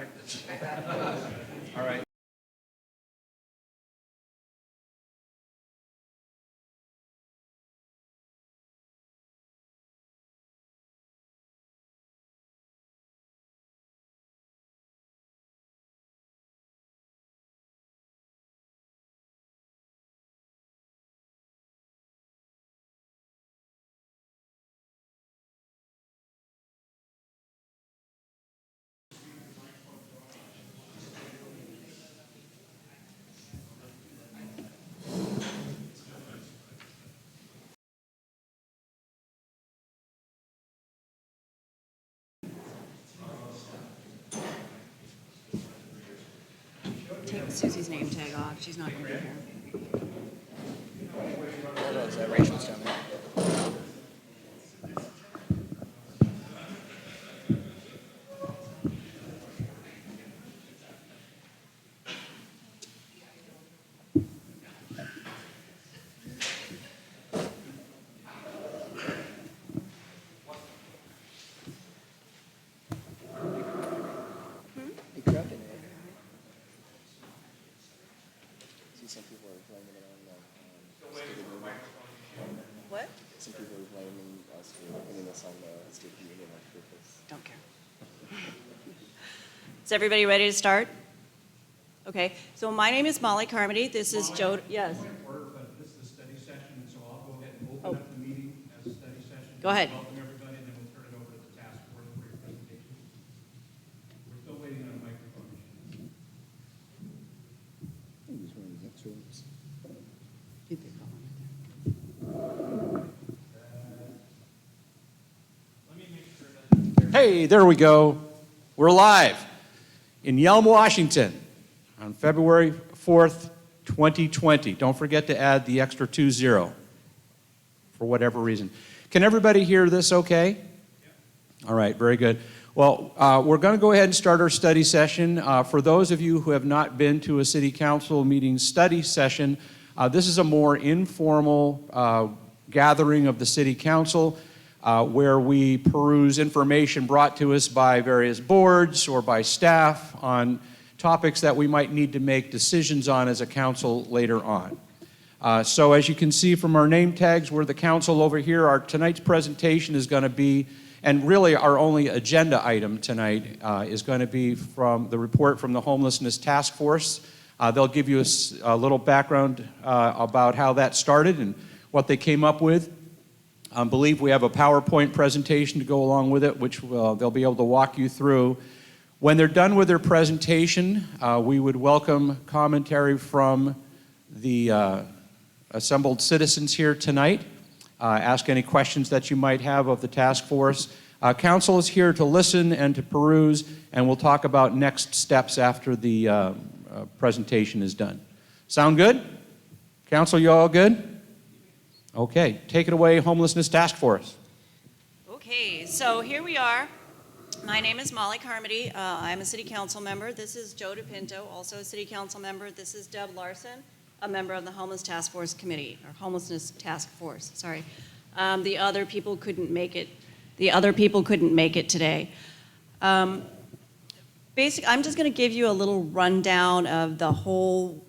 practice. All right. Take Susie's name tag off. She's not going to be here. Rachel's down there. Some people are blaming it on the student union. What? Some people are blaming us for putting this on the student union on purpose. Don't care. Is everybody ready to start? Okay. So my name is Molly Carmody. This is Joe. Yes. But this is a study session, and so I'll go ahead and open up the meeting as a study session. Go ahead. Welcome everybody, and then we'll turn it over to the task force for your presentation. We're still waiting on a microphone. He's one of these extra ones. Hey, there we go. We're live in Yelm, Washington on February 4th, 2020. Don't forget to add the extra 20 for whatever reason. Can everybody hear this okay? Yep. All right, very good. Well, we're going to go ahead and start our study session. For those of you who have not been to a city council meeting study session, this is a more informal gathering of the city council where we peruse information brought to us by various boards or by staff on topics that we might need to make decisions on as a council later on. So as you can see from our name tags, we're the council over here. Our tonight's presentation is going to be, and really our only agenda item tonight is going to be from the report from the Homelessness Task Force. They'll give you a little background about how that started and what they came up with. I believe we have a PowerPoint presentation to go along with it, which they'll be able to walk you through. When they're done with their presentation, we would welcome commentary from the assembled citizens here tonight. Ask any questions that you might have of the task force. Council is here to listen and to peruse, and we'll talk about next steps after the presentation is done. Sound good? Council, you all good? Okay, take it away, Homelessness Task Force. Okay, so here we are. My name is Molly Carmody. I'm a city council member. This is Joe DePinto, also a city council member. This is Deb Larson, a member of the Homeless Task Force Committee, or Homelessness Task Force, sorry. The other people couldn't make it. Today. Basically, I'm just going to give you a little rundown of the whole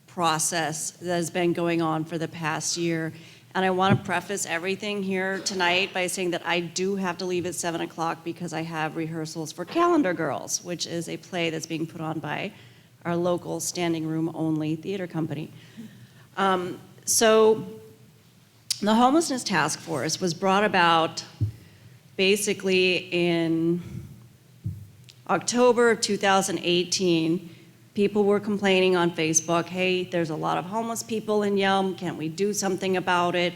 process that has been going on for the past year. And I want to preface everything here tonight by saying that I do have to leave at 7 o'clock because I have rehearsals for Calendar Girls, which is a play that's being put on by our local standing room only theater company. So the Homelessness Task Force was brought about basically in October of 2018. People were complaining on Facebook, hey, there's a lot of homeless people in Yelm, can't we do something about it?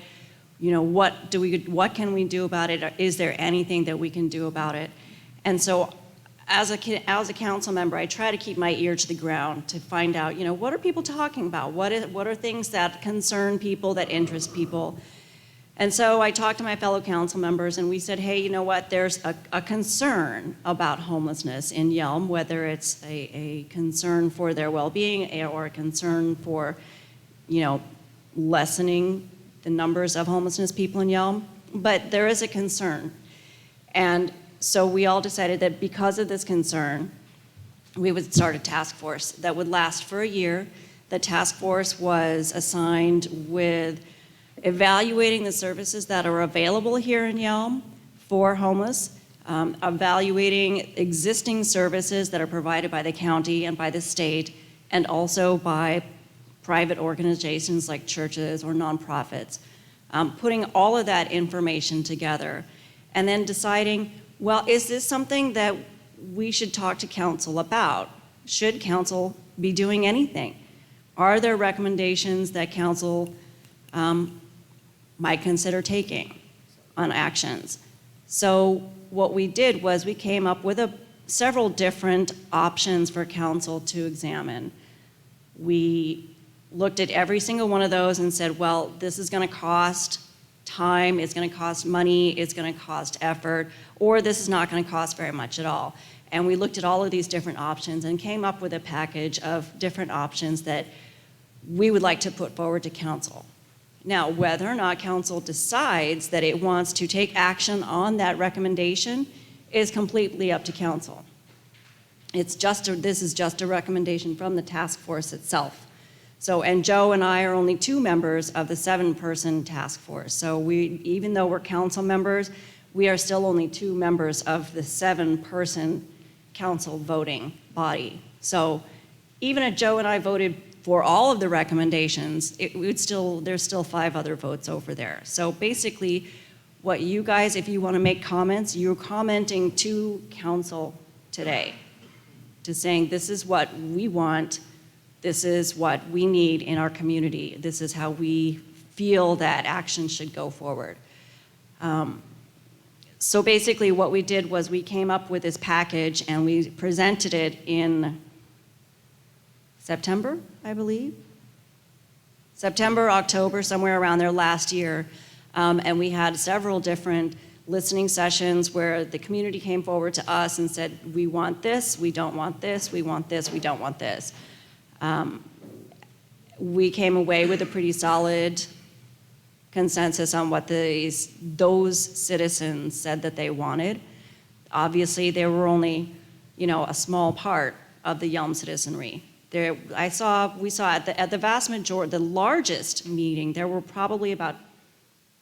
You know, what can we do about it? Is there anything that we can do about it? And so as a council member, I try to keep my ear to the ground to find out, you know, what are people talking about? What are things that concern people, that interest people? And so I talked to my fellow council members and we said, hey, you know what, there's a concern about homelessness in Yelm, whether it's a concern for their well-being or a concern for, you know, lessening the numbers of homelessness people in Yelm, but there is a concern. And so we all decided that because of this concern, we would start a task force that would last for a year. The task force was assigned with evaluating the services that are available here in Yelm for homeless, evaluating existing services that are provided by the county and by the state, and also by private organizations like churches or nonprofits, putting all of that information together, and then deciding, well, is this something that we should talk to council about? Should council be doing anything? Are there recommendations that council might consider taking on actions? So what we did was we came up with several different options for council to examine. We looked at every single one of those and said, well, this is going to cost time, it's going to cost money, it's going to cost effort, or this is not going to cost very much at all. And we looked at all of these different options and came up with a package of different options that we would like to put forward to council. Now, whether or not council decides that it wants to take action on that recommendation is completely up to council. This is just a recommendation from the task force itself. So, and Joe and I are only 2 members of the 7-person task force. So even though we're council members, we are still only 2 members of the 7-person council voting body. So even if Joe and I voted for all of the recommendations, there's still 5 other votes over there. So basically, what you guys, if you want to make comments, you're commenting to council today, to saying this is what we want, this is what we need in our community, this is how we feel that action should go forward. So basically what we did was we came up with this package and we presented it in September, I believe. September, October, somewhere around there last year. And we had several different listening sessions where the community came forward to us and said, we want this, we don't want this, we want this, we don't want this. We came away with a pretty solid consensus on what those citizens said that they wanted. Obviously, they were only, a small part of the Yelm citizenry. We saw at the vast majority, the largest meeting, there were probably about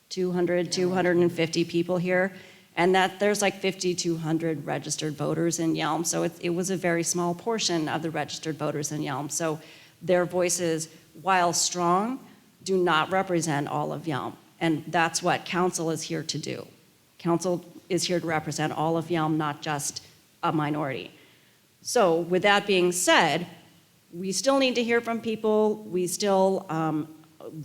250 people here, and that there's like 5,200 registered voters in Yelm, so it was a very small portion of the registered voters in Yelm. So their voices, while strong, do not represent all of Yelm, and that's what council is here to do. Council is here to represent all of Yelm, not just a minority. So with that being said, we still need to hear from people. We still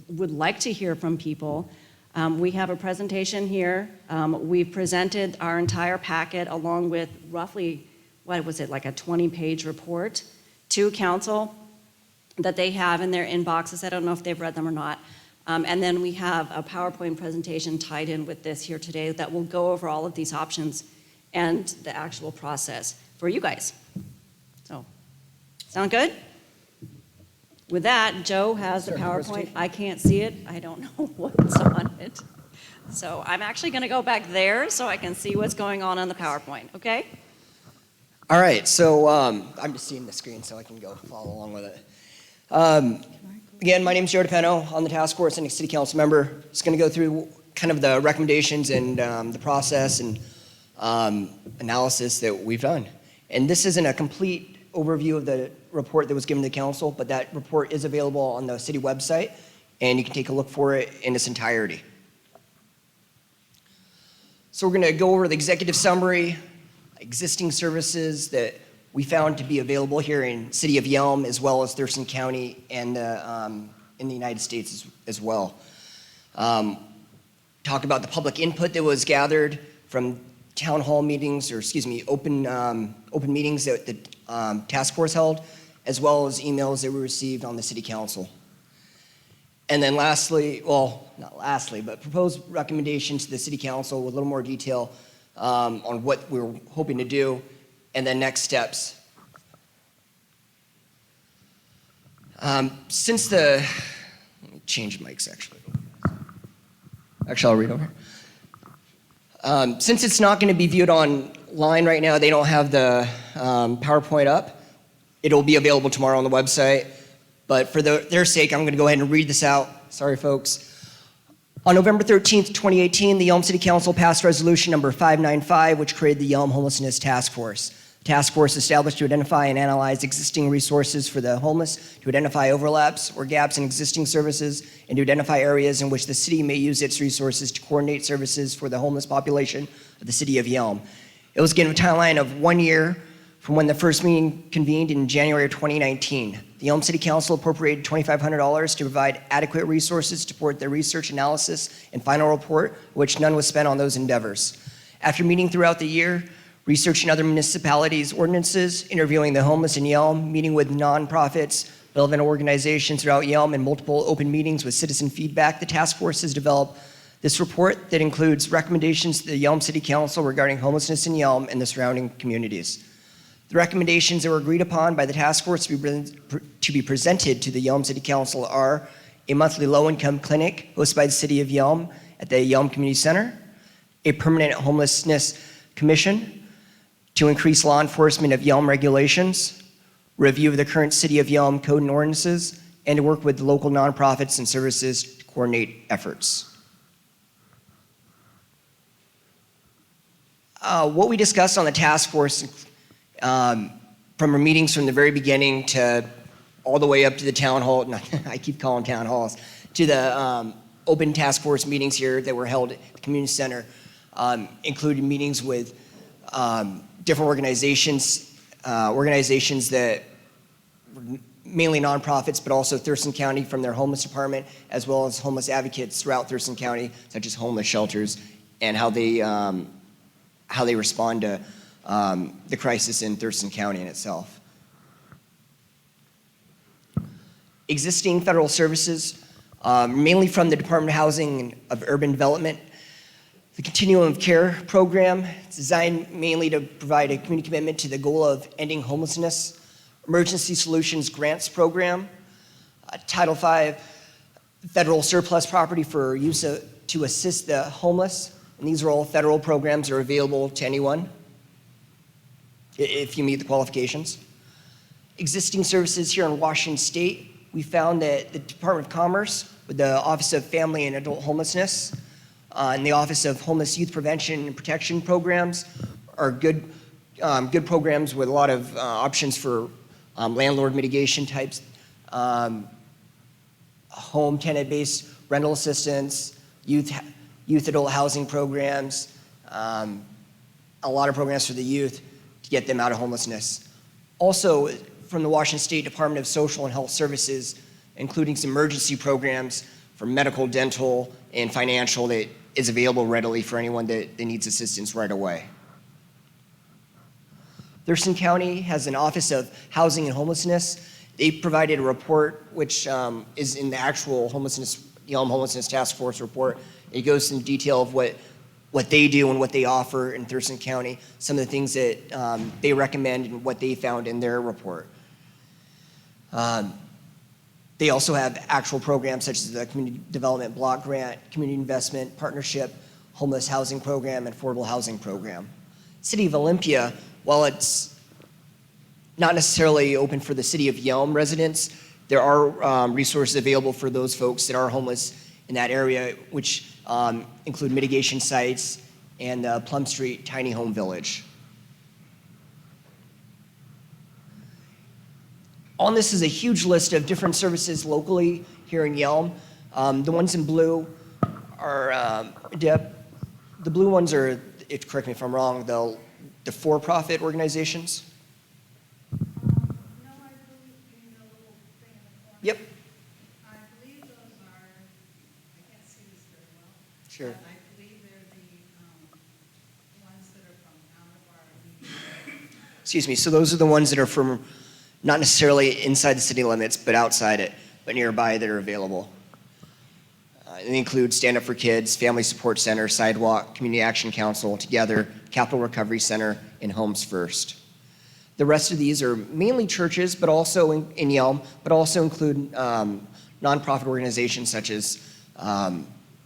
would like to hear from people. We have a presentation here. We've presented our entire packet along with roughly, like a 20-page report to council that they have in their inboxes. I don't know if they've read them or not. And then we have a PowerPoint presentation tied in with this here today that will go over all of these options and the actual process for you guys. So, sound good? With that, Joe has the PowerPoint. I can't see it. I don't know what's on it. So I'm actually going to go back there so I can see what's going on the PowerPoint, okay? All right, so I'm just seeing the screen so I can go follow along with it. Again, my name is Joe DePeno. I'm the task force and a city council member. Just going to go through kind of the recommendations and the process and analysis that we've done. And this isn't a complete overview of the report that was given to the council, but that report is available on the city website, and you can take a look for it in its entirety. So we're going to go over the executive summary, existing services that we found to be available here in City of Yelm, as well as Thurston County and in the United States as well. Talk about the public input that was gathered from town hall meetings, or open meetings that the task force held, as well as emails that we received on the city council. And then lastly, well, not lastly, but proposed recommendations to the city council with a little more detail on what we're hoping to do, and then next steps. Let me change mics actually. Actually, I'll read over. Since it's not going to be viewed online right now, they don't have the PowerPoint up. It'll be available tomorrow on the website, but for their sake, I'm going to go ahead and read this out. Sorry, folks. On November 13th, 2018, the Yelm City Council passed resolution number 595, which created the Yelm Homelessness Task Force. The task force established to identify and analyze existing resources for the homeless, to identify overlaps or gaps in existing services, and to identify areas in which the city may use its resources to coordinate services for the homeless population of the city of Yelm. It was given a timeline of 1 year from when the first meeting convened in January of 2019. The Yelm City Council appropriated $2,500 to provide adequate resources to support their research analysis and final report, which none was spent on those endeavors. After meeting throughout the year, researching other municipalities' ordinances, interviewing the homeless in Yelm, meeting with nonprofits, relevant organizations throughout Yelm, and multiple open meetings with citizen feedback, the task force has developed this report that includes recommendations to the Yelm City Council regarding homelessness in Yelm and the surrounding communities. The recommendations that were agreed upon by the task force to be presented to the Yelm City Council are a monthly low-income clinic hosted by the city of Yelm at the Yelm Community Center, a permanent homelessness commission to increase law enforcement of Yelm regulations, review of the current city of Yelm code and ordinances, and to work with local nonprofits and services to coordinate efforts. What we discussed on the task force from our meetings from the very beginning to all the way up to the town hall, I keep calling town halls, to the open task force meetings here that were held at the community center, included meetings with different organizations that were mainly nonprofits, but also Thurston County from their homeless department, as well as homeless advocates throughout Thurston County, such as homeless shelters, and how they respond to the crisis in Thurston County in itself. Existing federal services, mainly from the Department of Housing and of Urban Development. The Continuum of Care program is designed mainly to provide a community commitment to the goal of ending homelessness. Emergency Solutions Grants program. Title V, federal surplus property for use to assist the homeless. And these are all federal programs that are available to anyone if you meet the qualifications. Existing services here in Washington State, we found that the Department of Commerce, with the Office of Family and Adult Homelessness, and the Office of Homeless Youth Prevention and Protection programs are good programs with a lot of options for landlord mitigation types, home tenant-based rental assistance, youth adult housing programs, a lot of programs for the youth to get them out of homelessness. Also, from the Washington State Department of Social and Health Services, including some emergency programs for medical, dental, and financial that is available readily for anyone that needs assistance right away. Thurston County has an Office of Housing and Homelessness. They provided a report which is in the actual Yelm Homelessness Task Force report. It goes into detail of what they do and what they offer in Thurston County, some of the things that they recommend and what they found in their report. They also have actual programs such as the Community Development Block Grant, Community Investment Partnership, Homeless Housing Program, and Affordable Housing Program. City of Olympia, while it's not necessarily open for the City of Yelm residents, there are resources available for those folks that are homeless in that area, which include mitigation sites and the Plum Street Tiny Home Village. On this is a huge list of different services locally here in Yelm. The ones in blue are, the blue ones are, correct me if I'm wrong, the for-profit organizations. No, I believe in the little thing in the corner. Yep. I believe those are, I can't see this very well. Sure. But I believe they're the ones that are from out of our immediate. Excuse me, so those are the ones that are from not necessarily inside the city limits, but outside it, but nearby that are available. They include Stand Up for Kids, Family Support Center, Sidewalk, Community Action Council, Together, Capital Recovery Center, and Homes First. The rest of these are mainly churches, but also in Yelm, but also include nonprofit organizations such as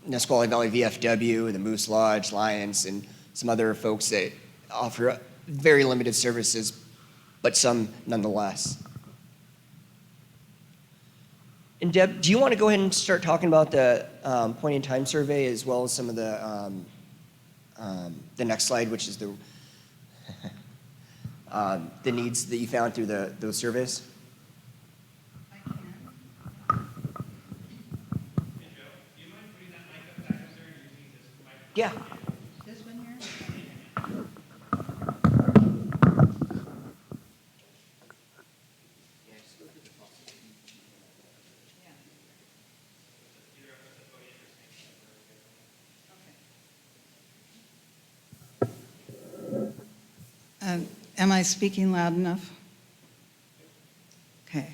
Nisqually Valley VFW, the Moose Lodge, Lions, and some other folks that offer very limited services, but some nonetheless. And Deb, do you want to go ahead and start talking about the point in time survey as well as some of the next slide, which is the needs that you found through those surveys? I can. Yeah. This one here? Yeah. Am I speaking loud enough? Okay.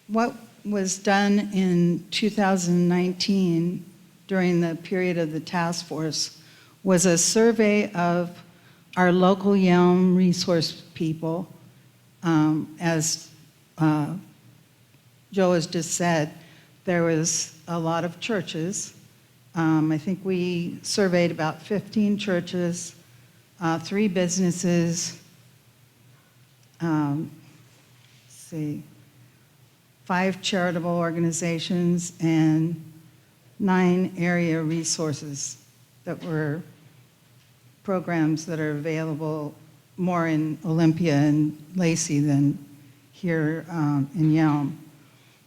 What was done in 2019 during the period of the task force was a survey of our local Yelm resource people. As Joe has just said, there was a lot of churches. I think we surveyed about 15 churches, 3 businesses, let's see, 5 charitable organizations, and 9 area resources that were programs that are available more in Olympia and Lacey than here in Yelm.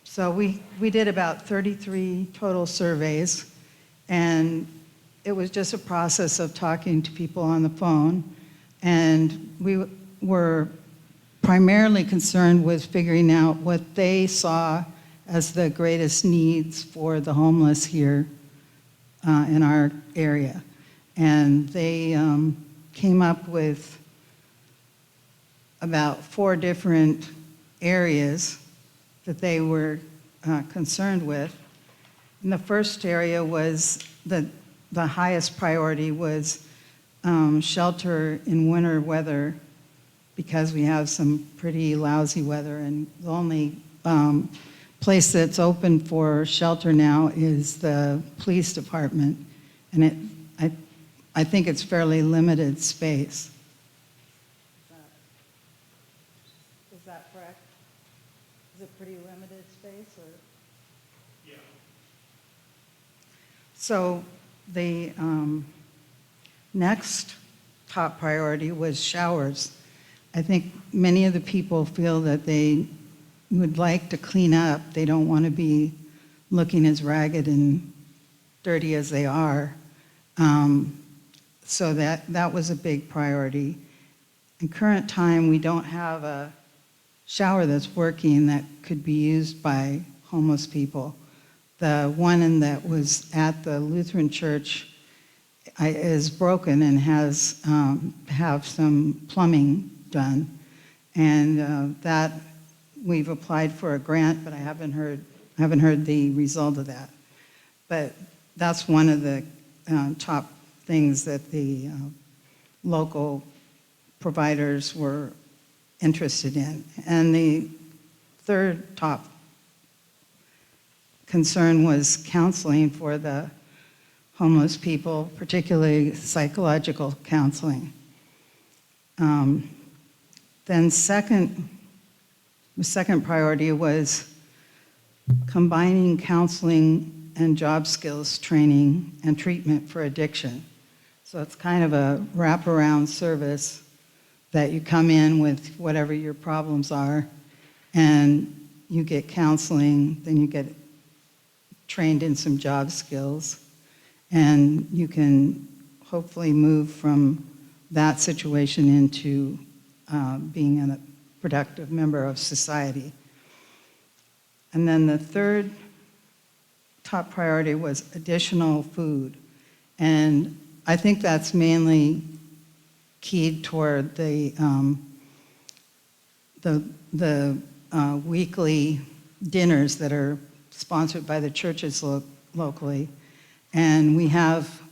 So we did about 33 total surveys, and it was just a process of talking to people on the phone, and we were primarily concerned with figuring out what they saw as the greatest needs for the homeless here in our area. And they came up with about 4 different areas that they were concerned with. And the first area was the highest priority was shelter in winter weather, because we have some pretty lousy weather, and the only place that's open for shelter now is the police department, and I think it's fairly limited space. Is that correct? Is it pretty limited space, or? Yeah. So the next top priority was showers. I think many of the people feel that they would like to clean up. They don't want to be looking as ragged and dirty as they are. So that was a big priority. In current time, we don't have a shower that's working that could be used by homeless people. The one that was at the Lutheran church is broken and has have some plumbing done, and that we've applied for a grant, but I haven't heard the result of that. But that's one of the top things that the local providers were interested in. And the third top concern was counseling for the homeless people, particularly psychological counseling. Then the second priority was combining counseling and job skills training and treatment for addiction. So it's kind of a wraparound service that you come in with whatever your problems are, and you get counseling, then you get trained in some job skills, and you can hopefully move from that situation into being a productive member of society. And then the third top priority was additional food. And I think that's mainly keyed toward the weekly dinners that are sponsored by the churches locally. And we have,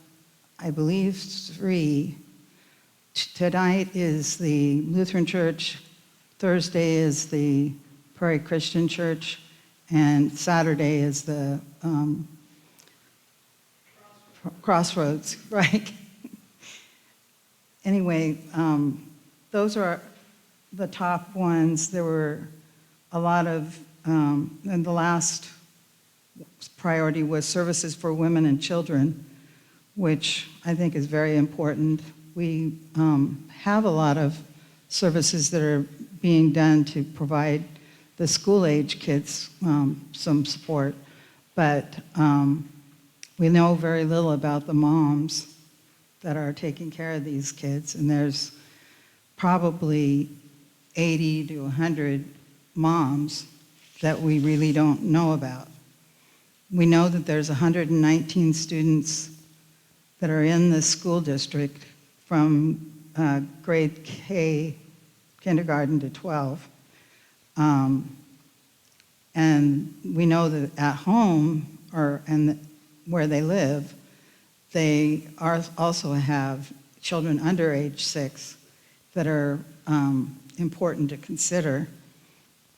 I believe, 3. Tonight is the Lutheran Church, Thursday is the Prairie Christian Church, and Saturday is the Crossroads, right? Anyway, those are the top ones. There were a lot of and the last priority was services for women and children, which I think is very important. We have a lot of services that are being done to provide the school-age kids some support, but we know very little about the moms that are taking care of these kids, and there's probably 80 to 100 moms that we really don't know about. We know that there's 119 students that are in the school district from grade K, kindergarten to 12. And we know that at home where they live, they also have children under age 6 that are important to consider.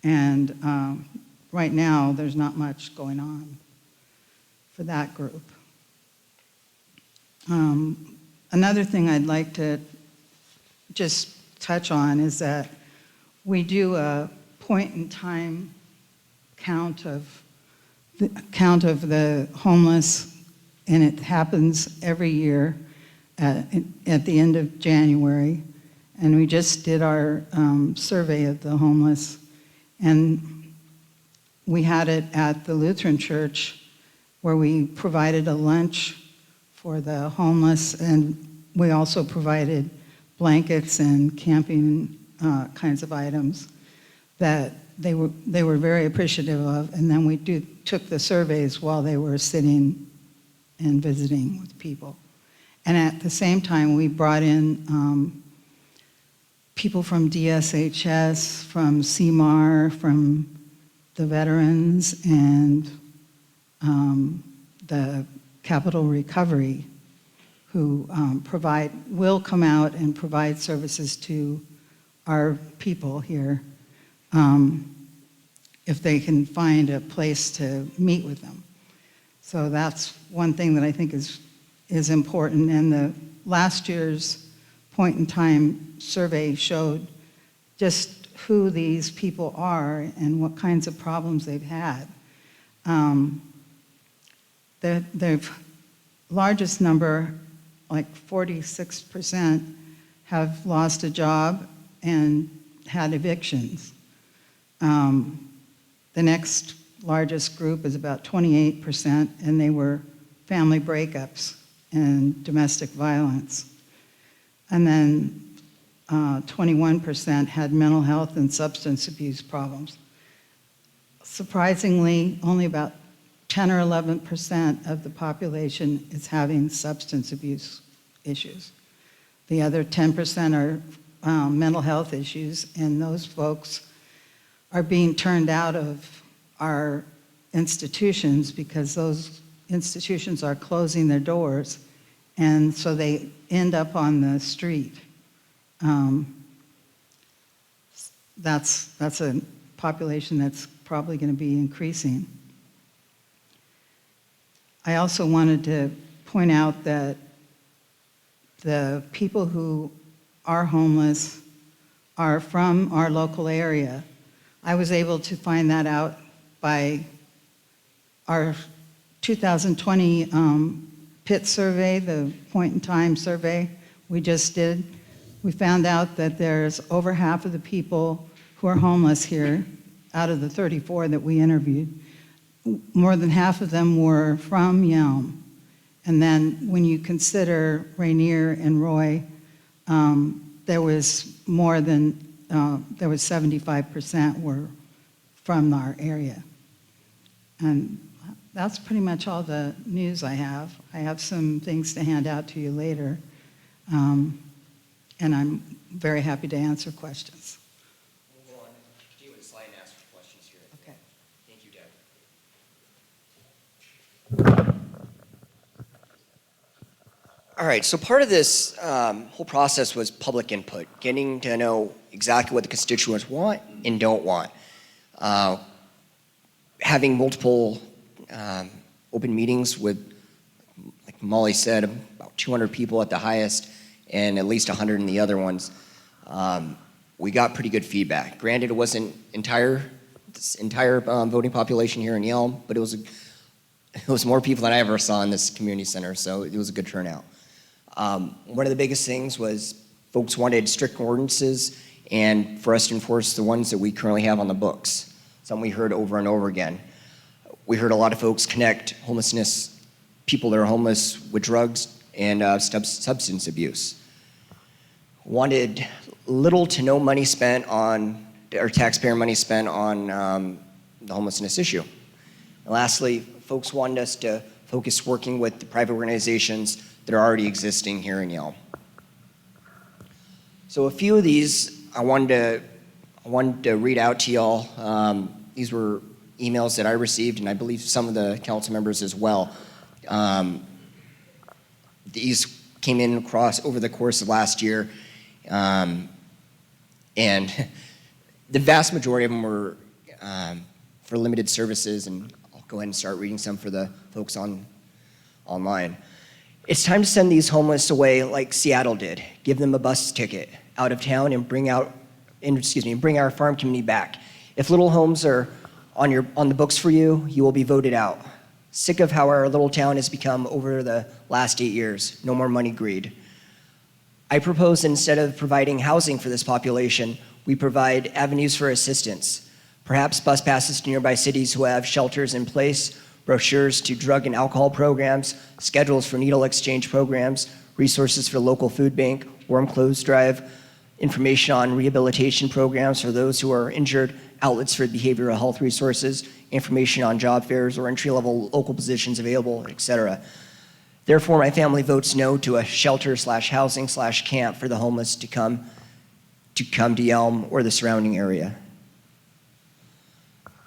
And right now, there's not much going on for that group. Another thing I'd like to just touch on is that we do a point-in-time count of the homeless, and it happens every year at the end of January. And we just did our survey of the homeless, and we had it at the Lutheran Church, where we provided a lunch for the homeless, and we also provided blankets and camping kinds of items that they were very appreciative of. And then we took the surveys while they were sitting and visiting with people. And at the same time, we brought in people from DSHS, from CMAR, from the veterans, and the Capital Recovery, who will come out and provide services to our people here if they can find a place to meet with them. So that's one thing that I think is important. And the last year's point-in-time survey showed just who these people are and what kinds of problems they've had. The largest number, like 46%, have lost a job and had evictions. The next largest group is about 28%, and they were family breakups and domestic violence. And then 21% had mental health and substance abuse problems. Surprisingly, only about 10 or 11% of the population is having substance abuse issues. The other 10% are mental health issues, and those folks are being turned out of our institutions because those institutions are closing their doors, and so they end up on the street. That's a population that's probably going to be increasing. I also wanted to point out that the people who are homeless are from our local area. I was able to find that out by our 2020 PIT survey, the point-in-time survey we just did. We found out that there's over half of the people who are homeless here, out of the 34 that we interviewed, more than half of them were from Yelm. And then when you consider Rainier and Roy, there was 75% were from our area. And that's pretty much all the news I have. I have some things to hand out to you later. And I'm very happy to answer questions. We'll go on, continue with the slide and ask for questions here. Okay. Thank you, Deb. All right, so part of this whole process was public input, getting to know exactly what the constituents want and don't want. Having multiple open meetings with, like Molly said, about 200 people at the highest and at least 100 in the other ones. We got pretty good feedback. Granted, it wasn't entire this entire voting population here in Yelm, but it was more people than I ever saw in this community center, so it was a good turnout. One of the biggest things was folks wanted strict ordinances and for us to enforce the ones that we currently have on the books, something we heard over and over again. We heard a lot of folks connect homelessness, people that are homeless, with drugs and substance abuse. Wanted little to no money spent on, or taxpayer money spent on the homelessness issue. And lastly, folks wanted us to focus working with the private organizations that are already existing here in Yelm. So a few of these I wanted to read out to y'all. These were emails that I received, and I believe some of the council members as well. These came in across over the course of last year, and the vast majority of them were for limited services, and I'll go ahead and start reading some for the folks online. It's time to send these homeless away like Seattle did. Give them a bus ticket out of town and bring our farm community back. If little homes are on the books for you, you will be voted out. Sick of how our little town has become over the last 8 years. No more money greed. I propose instead of providing housing for this population, we provide avenues for assistance. Perhaps bus passes to nearby cities who have shelters in place, brochures to drug and alcohol programs, schedules for needle exchange programs, resources for local food bank, warm clothes drive, information on rehabilitation programs for those who are injured, outlets for behavioral health resources, information on job fairs or entry-level local positions available, etc. Therefore, my family votes no to a shelter/housing/camp for the homeless to come to Yelm or the surrounding area.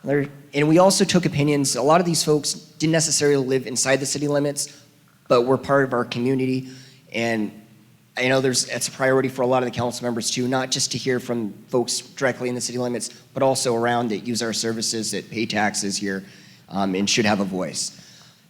And we also took opinions. A lot of these folks didn't necessarily live inside the city limits, but were part of our community. And I know it's a priority for a lot of the council members too, not just to hear from folks directly in the city limits, but also around that use our services, that pay taxes here, and should have a voice.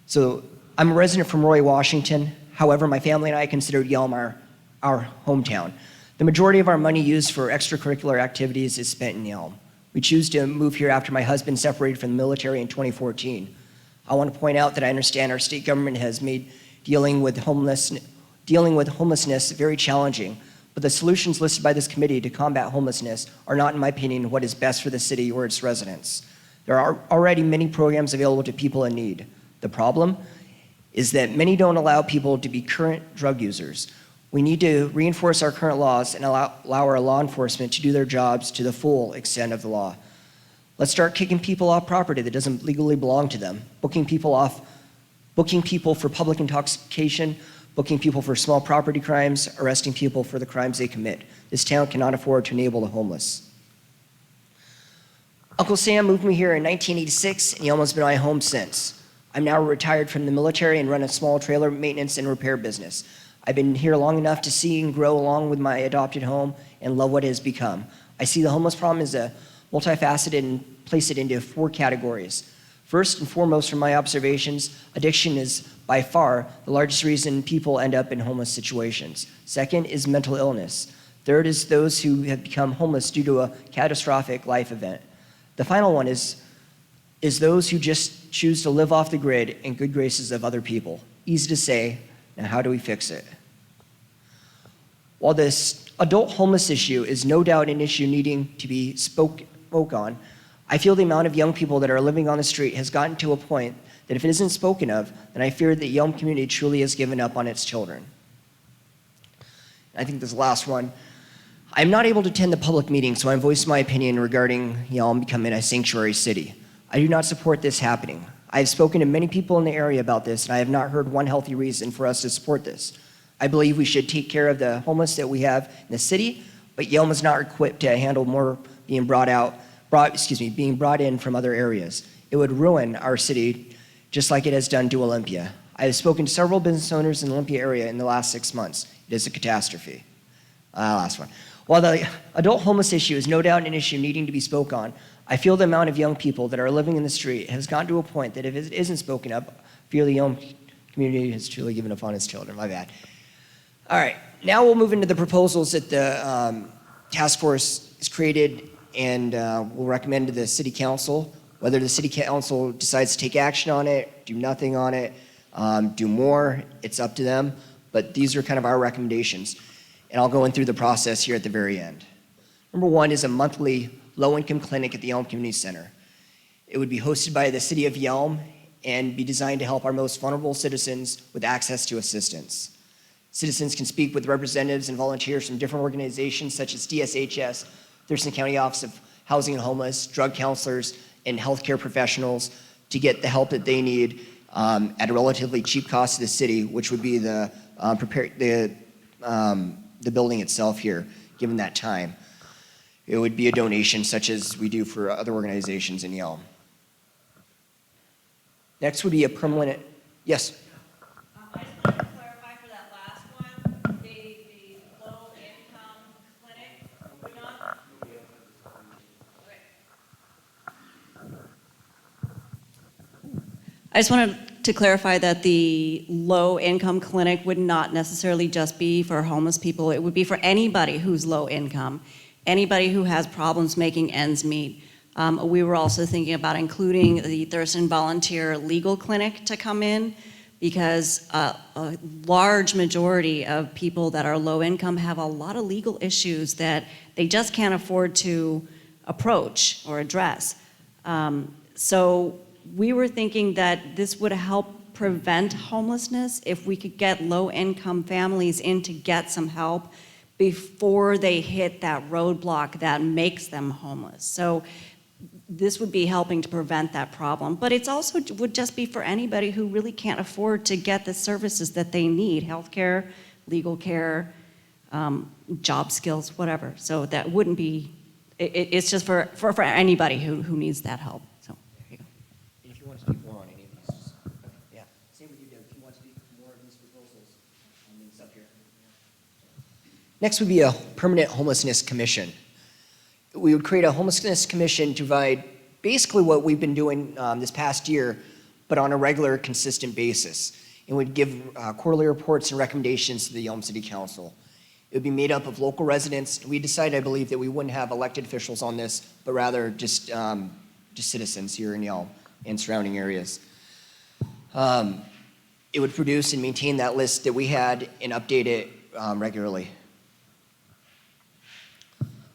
So I'm a resident from Roy, Washington. However, my family and I consider Yelm our hometown. The majority of our money used for extracurricular activities is spent in Yelm. We choose to move here after my husband separated from the military in 2014. I want to point out that I understand our state government has made dealing with homelessness very challenging, but the solutions listed by this committee to combat homelessness are not, in my opinion, what is best for the city or its residents. There are already many programs available to people in need. The problem is that many don't allow people to be current drug users. We need to reinforce our current laws and allow our law enforcement to do their jobs to the full extent of the law. Let's start kicking people off property that doesn't legally belong to them, booking people for public intoxication, booking people for small property crimes, arresting people for the crimes they commit. This town cannot afford to enable the homeless. Uncle Sam moved me here in 1986, and Yelm has been my home since. I'm now retired from the military and run a small trailer maintenance and repair business. I've been here long enough to see and grow along with my adopted home and love what it has become. I see the homeless problem as a multifaceted and place it into 4 categories. First and foremost, from my observations, addiction is by far the largest reason people end up in homeless situations. Second is mental illness. Third is those who have become homeless due to a catastrophic life event. The final one is those who just choose to live off the grid in good graces of other people. Easy to say, now how do we fix it? While this adult homeless issue is no doubt an issue needing to be spoke on, I feel the amount of young people that are living on the street has gotten to a point that if it isn't spoken of, then I fear the Yelm community truly has given up on its children. I think this last one. I'm not able to attend the public meeting, so I'm voicing my opinion regarding Yelm becoming a sanctuary city. I do not support this happening. I have spoken to many people in the area about this, and I have not heard one healthy reason for us to support this. I believe we should take care of the homeless that we have in the city, but Yelm is not equipped to handle more being brought in from other areas. It would ruin our city just like it has done to Olympia. I have spoken to several business owners in the Olympia area in the last 6 months. It is a catastrophe. Last one. While the adult homeless issue is no doubt an issue needing to be spoken on, I feel the amount of young people that are living in the street has gotten to a point that if it isn't spoken up, I feel the Yelm community has truly given up on its children. My bad. All right, now we'll move into the proposals that the task force has created and we'll recommend to the city council. Whether the city council decides to take action on it, do nothing on it, do more, it's up to them. But these are kind of our recommendations. And I'll go in through the process here at the very end. Number one is a monthly low-income clinic at the Yelm Community Center. It would be hosted by the city of Yelm and be designed to help our most vulnerable citizens with access to assistance. Citizens can speak with representatives and volunteers from different organizations such as DSHS, Thurston County Office of Housing and Homeless, drug counselors, and healthcare professionals to get the help that they need at a relatively cheap cost to the city, which would be the building itself here, given that time. It would be a donation such as we do for other organizations in Yelm. Next would be a permanent, yes? I just wanted to clarify for that last one, the low-income clinic would not. I just wanted to clarify that the low-income clinic would not necessarily just be for homeless people. It would be for anybody who's low income, anybody who has problems making ends meet. We were also thinking about including the Thurston Volunteer Legal Clinic to come in because a large majority of people that are low income have a lot of legal issues that they just can't afford to approach or address. So we were thinking that this would help prevent homelessness if we could get low-income families in to get some help before they hit that roadblock that makes them homeless. So this would be helping to prevent that problem. But it's also would just be for anybody who really can't afford to get the services that they need, healthcare, legal care, job skills, whatever. So that wouldn't be, it's just for anybody who needs that help. So there you go. And if you want to speak more on any of these, just, okay, yeah. Same with you, Deb. If you want to speak more of these proposals, it's up here. Next would be a permanent homelessness commission. We would create a homelessness commission to provide basically what we've been doing this past year, but on a regular, consistent basis. And would give quarterly reports and recommendations to the Yelm City Council. It would be made up of local residents. We decided, I believe, that we wouldn't have elected officials on this, but rather just citizens here in Yelm and surrounding areas. It would produce and maintain that list that we had and update it regularly.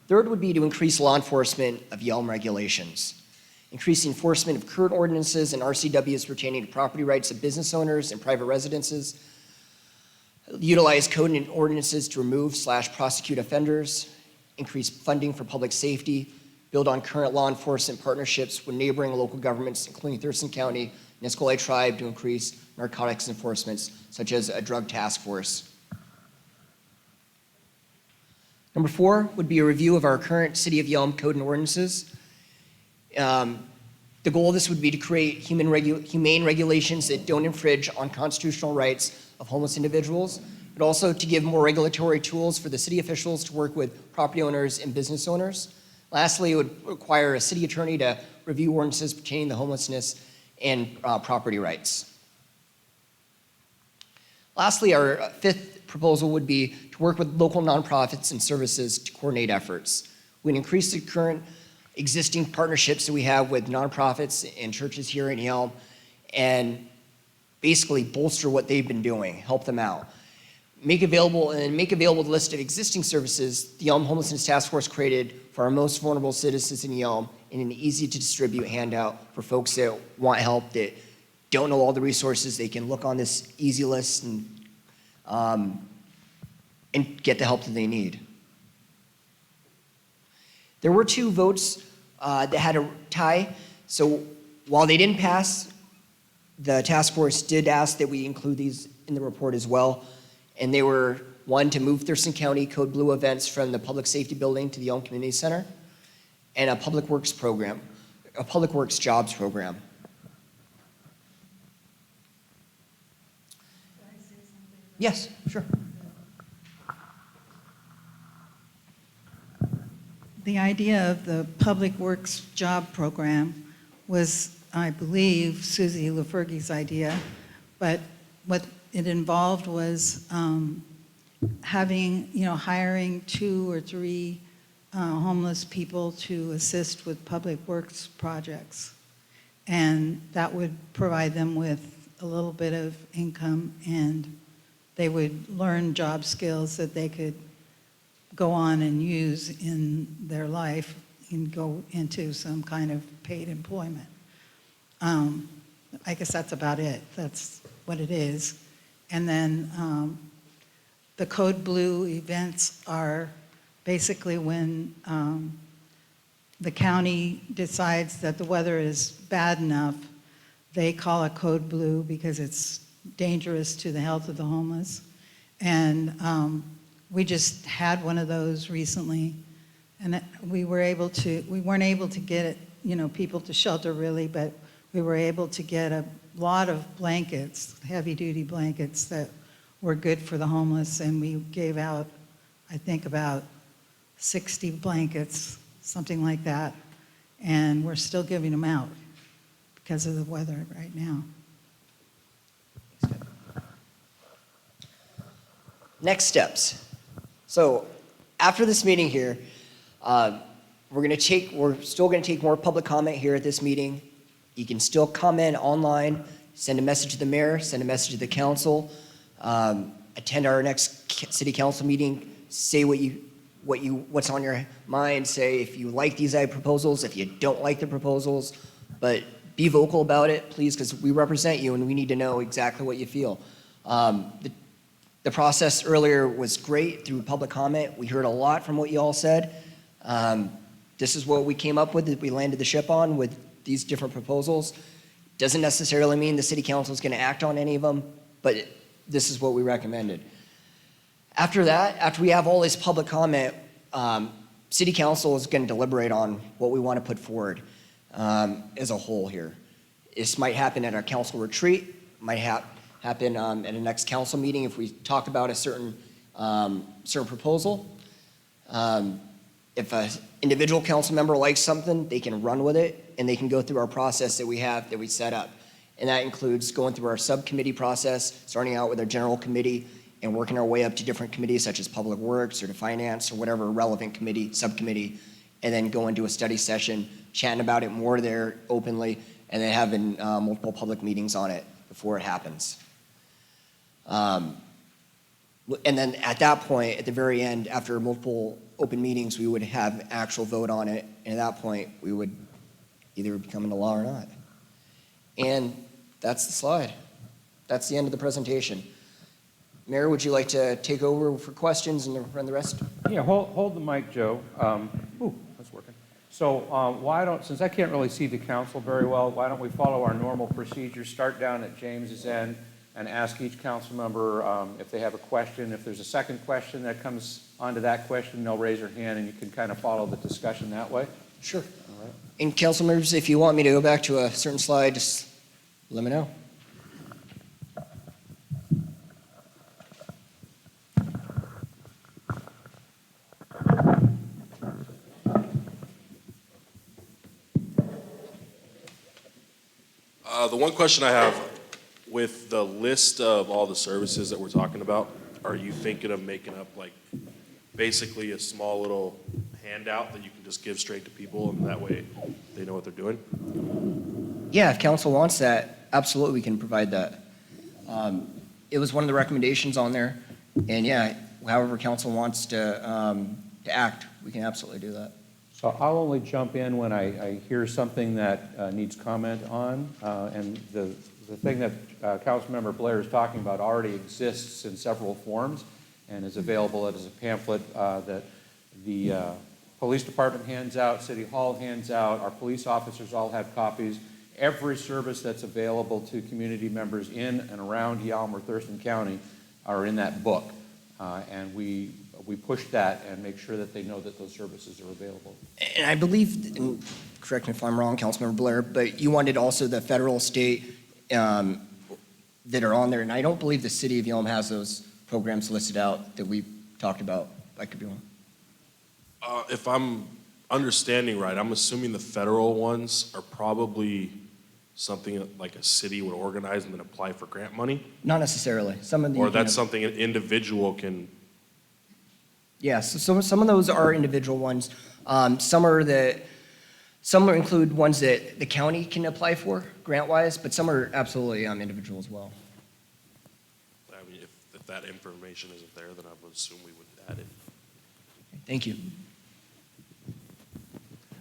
Third would be to increase law enforcement of Yelm regulations. Increase enforcement of current ordinances and RCWs pertaining to property rights of business owners and private residences. Utilize code and ordinances to remove/prosecute offenders. Increase funding for public safety. Build on current law enforcement partnerships with neighboring local governments, including Thurston County and Nisqually Tribe, to increase narcotics enforcement, such as a drug task force. Number 4 would be a review of our current City of Yelm code and ordinances. The goal of this would be to create humane regulations that don't infringe on constitutional rights of homeless individuals, but also to give more regulatory tools for the city officials to work with property owners and business owners. Lastly, it would require a city attorney to review ordinances pertaining to homelessness and property rights. Lastly, our 5th proposal would be to work with local nonprofits and services to coordinate efforts. We'd increase the current existing partnerships that we have with nonprofits and churches here in Yelm and basically bolster what they've been doing, help them out. Make available the list of existing services the Yelm Homelessness Task Force created for our most vulnerable citizens in Yelm in an easy to distribute handout for folks that want help, that don't know all the resources. They can look on this easy list and get the help that they need. There were 2 votes that had a tie. So while they didn't pass, the task force did ask that we include these in the report as well. And they were, 1, to move Thurston County Code Blue events from the Public Safety Building to the Yelm Community Center, and a Public Works jobs program. Yes, sure. The idea of the Public Works Job Program was, I believe, Susie LaFergie's idea, but what it involved was hiring 2 or 3 homeless people to assist with public works projects. And that would provide them with a little bit of income, and they would learn job skills that they could go on and use in their life and go into some kind of paid employment. I guess that's about it. That's what it is. And then the Code Blue events are basically when the county decides that the weather is bad enough, they call it Code Blue because it's dangerous to the health of the homeless. And we just had one of those recently, and we weren't able to get it, people to shelter really, but we were able to get a lot of blankets, heavy-duty blankets that were good for the homeless, and we gave out, I think, about 60 blankets, something like that, and we're still giving them out because of the weather right now. Next steps. So after this meeting here, we're still going to take more public comment here at this meeting. You can still comment online, send a message to the mayor, send a message to the council, attend our next city council meeting, say what's on your mind, say if you like these proposals, if you don't like the proposals, but be vocal about it, please, because we represent you and we need to know exactly what you feel. The process earlier was great through public comment. We heard a lot from what you all said. This is what we came up with, that we landed the ship on with these different proposals. Doesn't necessarily mean the city council is going to act on any of them, but this is what we recommended. After that, after we have all this public comment, city council is going to deliberate on what we want to put forward as a whole here. This might happen at our council retreat, might happen at a next council meeting if we talk about a certain proposal. If an individual council member likes something, they can run with it and they can go through our process that we set up. And that includes going through our subcommittee process, starting out with our general committee and working our way up to different committees such as public works or to finance or whatever relevant subcommittee, and then go into a study session, chatting about it more there openly, and then having multiple public meetings on it before it happens. And then at that point, at the very end, after multiple open meetings, we would have actual vote on it, and at that point, we would either become into law or not. And that's the slide. That's the end of the presentation. Mayor, would you like to take over for questions and run the rest? Yeah, hold the mic, Joe. That's working. So since I can't really see the council very well, why don't we follow our normal procedure, start down at James's end, and ask each council member if they have a question. If there's a second question that comes onto that question, they'll raise their hand and you can kind of follow the discussion that way. Sure. All right. And council members, if you want me to go back to a certain slide, just let me know. The one question I have, with the list of all the services that we're talking about, are you thinking of making up like basically a small little handout that you can just give straight to people and that way they know what they're doing? Yeah, if council wants that, absolutely we can provide that. It was one of the recommendations on there, and yeah, however council wants to act, we can absolutely do that. So I'll only jump in when I hear something that needs comment on, and the thing that Councilmember Blair is talking about already exists in several forms and is available as a pamphlet that the police department hands out, City Hall hands out, our police officers all have copies. Every service that's available to community members in and around Yelm or Thurston County are in that book, and we push that and make sure that they know that those services are available. And I believe, and correct me if I'm wrong, Councilmember Blair, but you wanted also the federal, state that are on there, and I don't believe the city of Yelm has those programs listed out that we talked about. I could be wrong. If I'm understanding right, I'm assuming the federal ones are probably something like a city would organize and then apply for grant money? Not necessarily. Some of the Or that's something an individual can Yeah, so some of those are individual ones. Some include ones that the county can apply for, grant-wise, but some are absolutely individual as well. I mean, if that information isn't there, then I would assume we would add it. Thank you.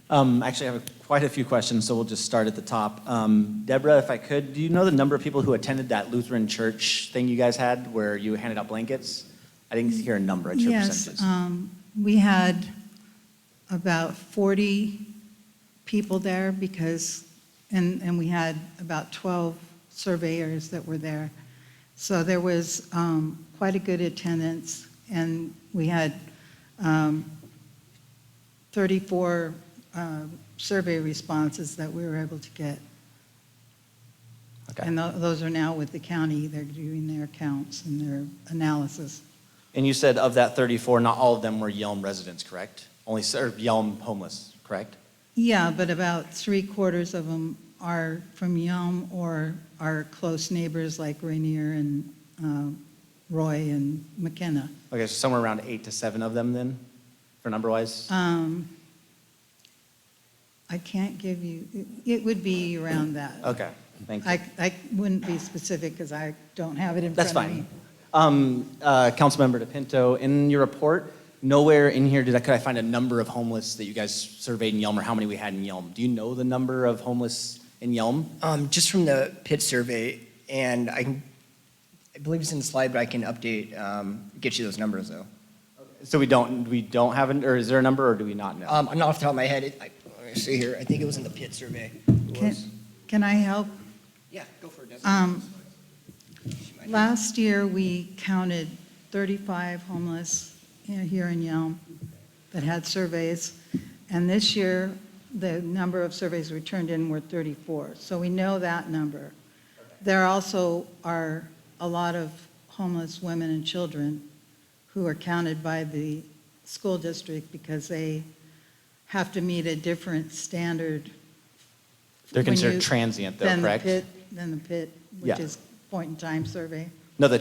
Actually, I have quite a few questions, so we'll just start at the top. Deborah, if I could, do you know the number of people who attended that Lutheran church thing you guys had where you handed out blankets? I didn't hear a number, I heard Yes, percentages. we had about 40 people there because, and we had about 12 surveyors that were there. So there was quite a good attendance, and we had 34 survey responses that we were able to get. Okay. And those are now with the county. They're doing their counts and their analysis. And you said of that 34, not all of them were Yelm residents, correct? Only, or Yelm homeless, correct? Yeah, but about 3/4 of them are from Yelm or are close neighbors like Rainier and Roy and McKenna. Okay, so somewhere around 8 to 7 of them then, for number-wise? I can't give you, it would be around that. Okay, thank you. I wouldn't be specific because I don't have it in That's front of me. fine. Councilmember DePinto, in your report, nowhere in here could I find a number of homeless that you guys surveyed in Yelm or how many we had in Yelm. Do you know the number of homeless in Yelm? Just from the pit survey, and I believe it's in the slide, but I can update, get you those numbers though. So we don't have an, or is there a number or do we not know? Not off the top of my head, let me see here, I think it was in the pit survey. It was. Can I help? Yeah, go for it, Debbie. Last year, we counted 35 homeless here in Yelm that had surveys. And this year, the number of surveys we turned in were 34. So we know that number. There also are a lot of homeless women and children who are counted by the school district because they have to meet a different standard. They're when considered you- transient though, than the correct? pit, which Yeah. is point-in-time survey. No, the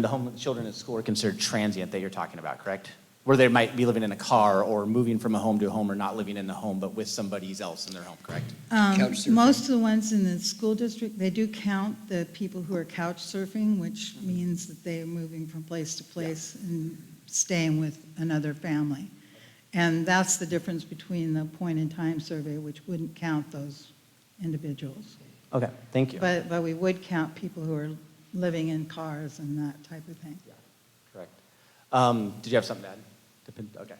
homeless children at school are considered transient that you're talking about, correct? Where they might be living in a car or moving from a home to a home or not living in the home, but with somebody else in their home, correct? Couch surfing. Most of the ones in the school district, they do count the people who are couch surfing, which means that they are moving from place to place and staying with another family. And that's the difference between the point-in-time survey, which wouldn't count those individuals. Okay, thank you. But we would count people who are living in cars and that type of thing. Correct. Did you have something to add? Okay.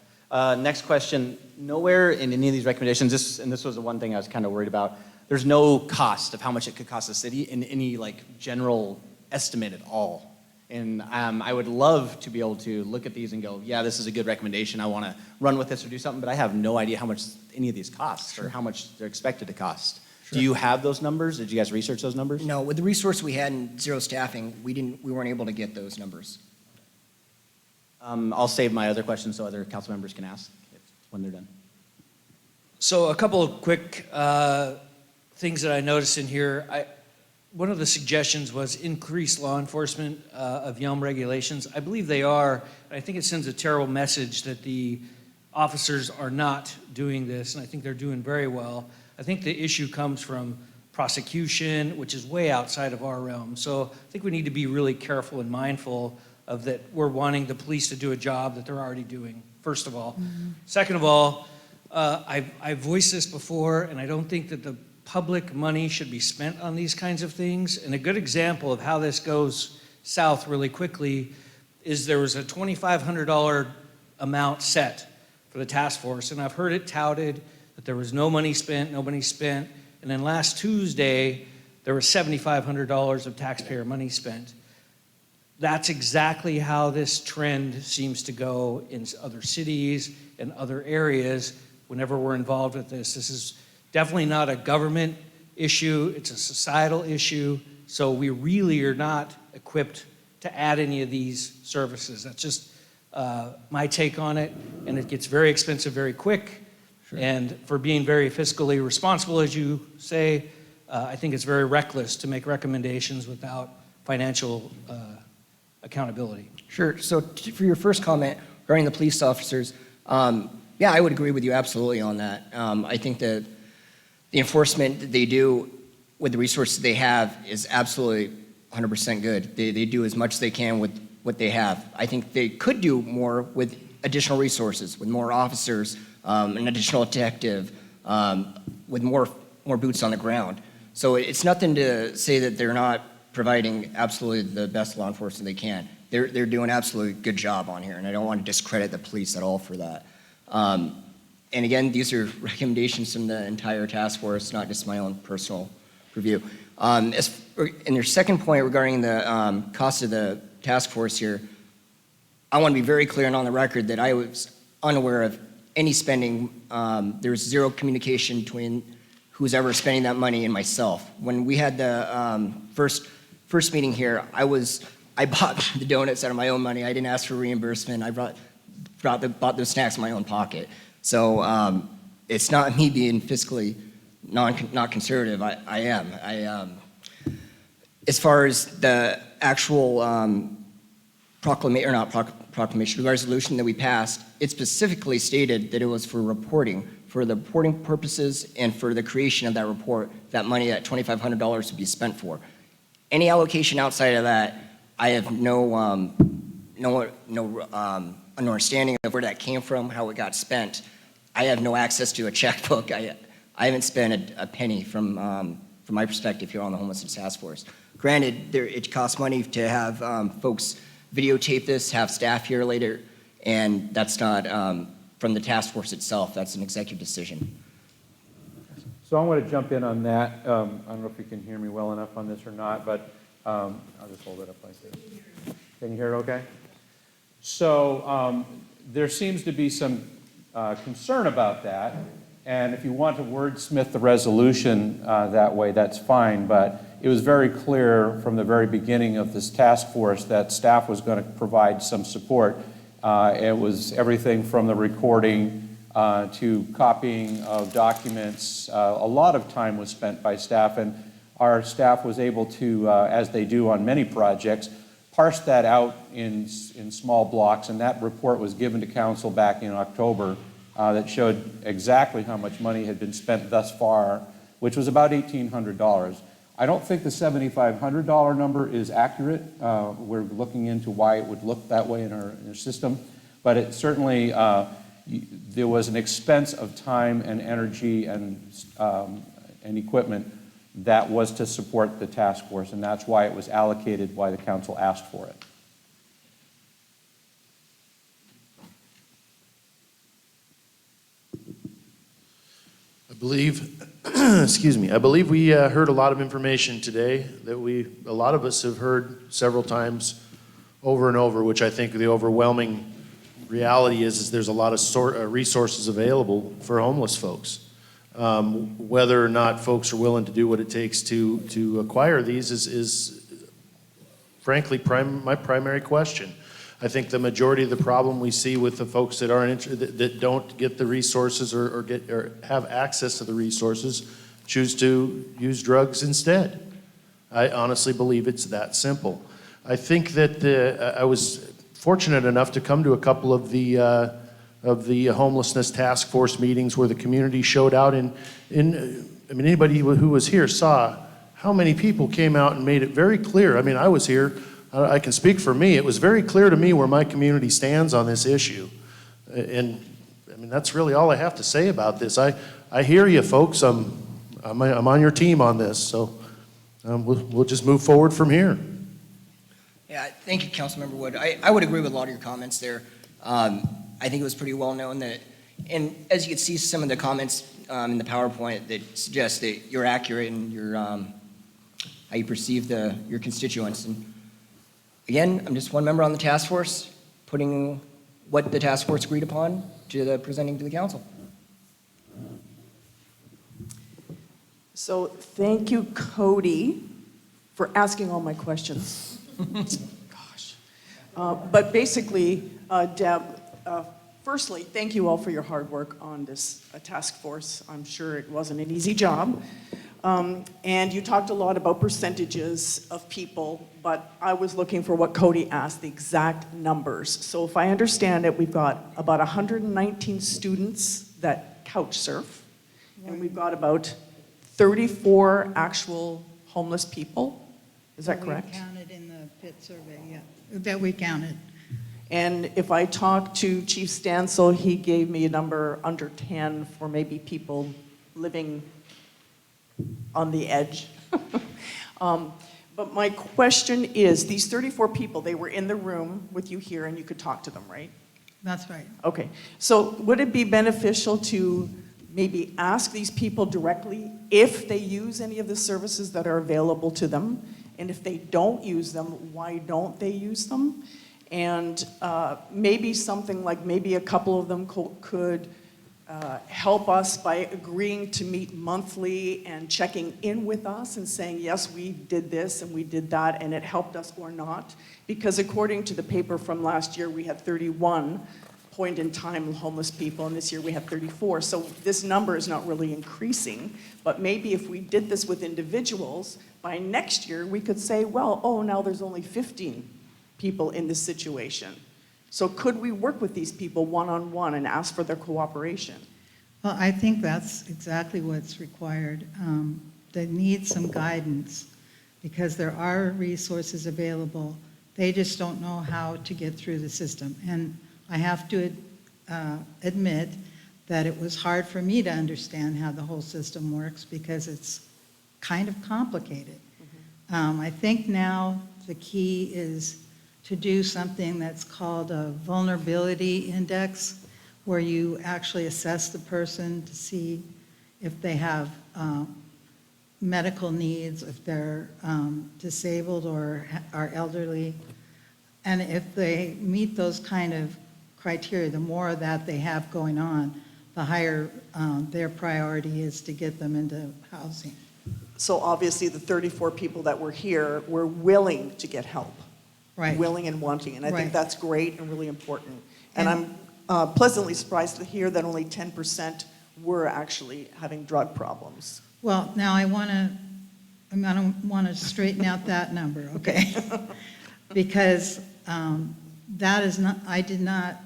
Next question. Nowhere in any of these recommendations, and this was the one thing I was kind of worried about, there's no cost of how much it could cost the city in any like general estimate at all. And I would love to be able to look at these and go, yeah, this is a good recommendation. I want to run with this or do something, but I have no idea how much any of these cost or how much they're expected to cost. Do you have those numbers? Did you guys research those numbers? No, with the resource we had in zero staffing, we weren't able to get those numbers. I'll save my other questions so other council members can ask when they're done. So a couple of quick things that I noticed in here. One of the suggestions was increase law enforcement of Yelm regulations. I believe they are. I think it sends a terrible message that the officers are not doing this, and I think they're doing very well. I think the issue comes from prosecution, which is way outside of our realm. So I think we need to be really careful and mindful of that we're wanting the police to do a job that they're already doing, first of all. Second of all, I've voiced this before, and I don't think that the public money should be spent on these kinds of things. And a good example of how this goes south really quickly is there was a $2,500 amount set for the task force, and I've heard it touted that there was no money spent, and then last Tuesday, there was $7,500 of taxpayer money spent. That's exactly how this trend seems to go in other cities and other areas whenever we're involved with this. This is definitely not a government issue, it's a societal issue, so we really are not equipped to add any of these services. That's just my take on it, and it gets very expensive very quick. Sure. And for being very fiscally responsible, as you say, I think it's very reckless to make recommendations without financial accountability. Sure, so for your first comment, regarding the police officers, yeah, I would agree with you absolutely on that. I think that the enforcement that they do with the resources they have is absolutely 100% good. They do as much as they can with what they have. I think they could do more with additional resources, with more officers, an additional detective, with more boots on the ground. So it's nothing to say that they're not providing absolutely the best law enforcement they can. They're doing an absolutely good job on here, and I don't want to discredit the police at all for that. And again, these are recommendations from the entire task force, not just my own personal review. In your second point regarding the cost of the task force here, I want to be very clear and on the record that I was unaware of any spending. There's zero communication between who's ever spending that money and myself. When we had the first meeting here, I bought the donuts out of my own money. I didn't ask for reimbursement. I bought those snacks in my own pocket. So it's not me being fiscally not conservative. I am. As far as the actual proclamation, the resolution that we passed, it specifically stated that it was for reporting purposes and for the creation of that report, that money, that $2,500 to be spent for. Any allocation outside of that, I have no understanding of where that came from, how it got spent. I have no access to a checkbook. I haven't spent a penny from my perspective here on the Homelessness Task Force. Granted, it costs money to have folks videotape this, have staff here later, and that's not from the task force itself. That's an executive decision. So I want to jump in on that. I don't know if you can hear me well enough on this or not, but I'll just hold it up like this. Can you hear it okay? So there seems to be some concern about that, and if you want to wordsmith the resolution that way, that's fine, but it was very clear from the very beginning of this task force that staff was going to provide some support. It was everything from the recording to copying of documents. A lot of time was spent by staff, and our staff was able to, as they do on many projects, parse that out in small blocks, and that report was given to council back in October that showed exactly how much money had been spent thus far, which was about $1,800. I don't think the $7,500 number is accurate. We're looking into why it would look that way in our system, but it certainly, there was an expense of time and energy and equipment that was to support the task force, and that's why it was allocated, why the council asked for it. I believe, excuse me, I believe we heard a lot of information today that a lot of us have heard several times over and over, which I think the overwhelming reality is there's a lot of resources available for homeless folks. Whether or not folks are willing to do what it takes to acquire these is frankly my primary question. I think the majority of the problem we see with the folks that aren't that don't get the resources or have access to the resources choose to use drugs instead. I honestly believe it's that simple. I think that I was fortunate enough to come to a couple of the homelessness task force meetings where the community showed out I mean, anybody who was here saw how many people came out and made it very clear. I mean, I was here, I can speak for me, it was very clear to me where my community stands on this issue. And I mean, that's really all I have to say about this. I hear you folks, I'm on your team on this, so we'll just move forward from here. Yeah, thank you, Councilmember Wood. I would agree with a lot of your comments there. I think it was pretty well known that, and as you can see some of the comments in the PowerPoint that suggest that you're accurate in your, how you perceive your constituents. And again, I'm just one member on the task force, putting what the task force agreed upon to presenting to the council. So thank you, Cody, for asking all my questions. Gosh. But basically, Deb, firstly, thank you all for your hard work on this task force. I'm sure it wasn't an easy job. And you talked a lot about percentages of people, but I was looking for what Cody asked, the exact numbers. So if I understand it, we've got about 119 students that couch surf, and we've got about 34 actual homeless people. Is that correct? We counted in the PIT survey, yeah, that we counted. And if I talk to Chief Stansel, he gave me a number under 10 for maybe people living on the edge. But my question is, these 34 people, they were in the room with you here and you could talk to them, right? That's right. Okay, so would it be beneficial to maybe ask these people directly if they use any of the services that are available to them? And if they don't use them, why don't they use them? And maybe something like maybe a couple of them could help us by agreeing to meet monthly and checking in with us and saying, yes, we did this and we did that and it helped us or not. Because according to the paper from last year, we had 31 point in time homeless people, and this year we have 34. So this number is not really increasing, but maybe if we did this with individuals, by next year we could say, well, oh, now there's only 15 people in this situation. So could we work with these people one-on-one and ask for their cooperation? Well, I think that's exactly what's required. They need some guidance because there are resources available. They just don't know how to get through the system. And I have to admit that it was hard for me to understand how the whole system works because it's kind of complicated. I think now the key is to do something that's called a vulnerability index, where you actually assess the person to see if they have medical needs, if they're disabled or are elderly. And if they meet those kind of criteria, the more of that they have going on, the higher their priority is to get them into housing. So obviously the 34 people that were here were willing to get help. Right. Willing and wanting, and I think Right. that's great and really important. And I'm pleasantly surprised to hear that only 10% were actually having drug problems. Well, now I want to straighten out that number, okay? Because that is not, I did not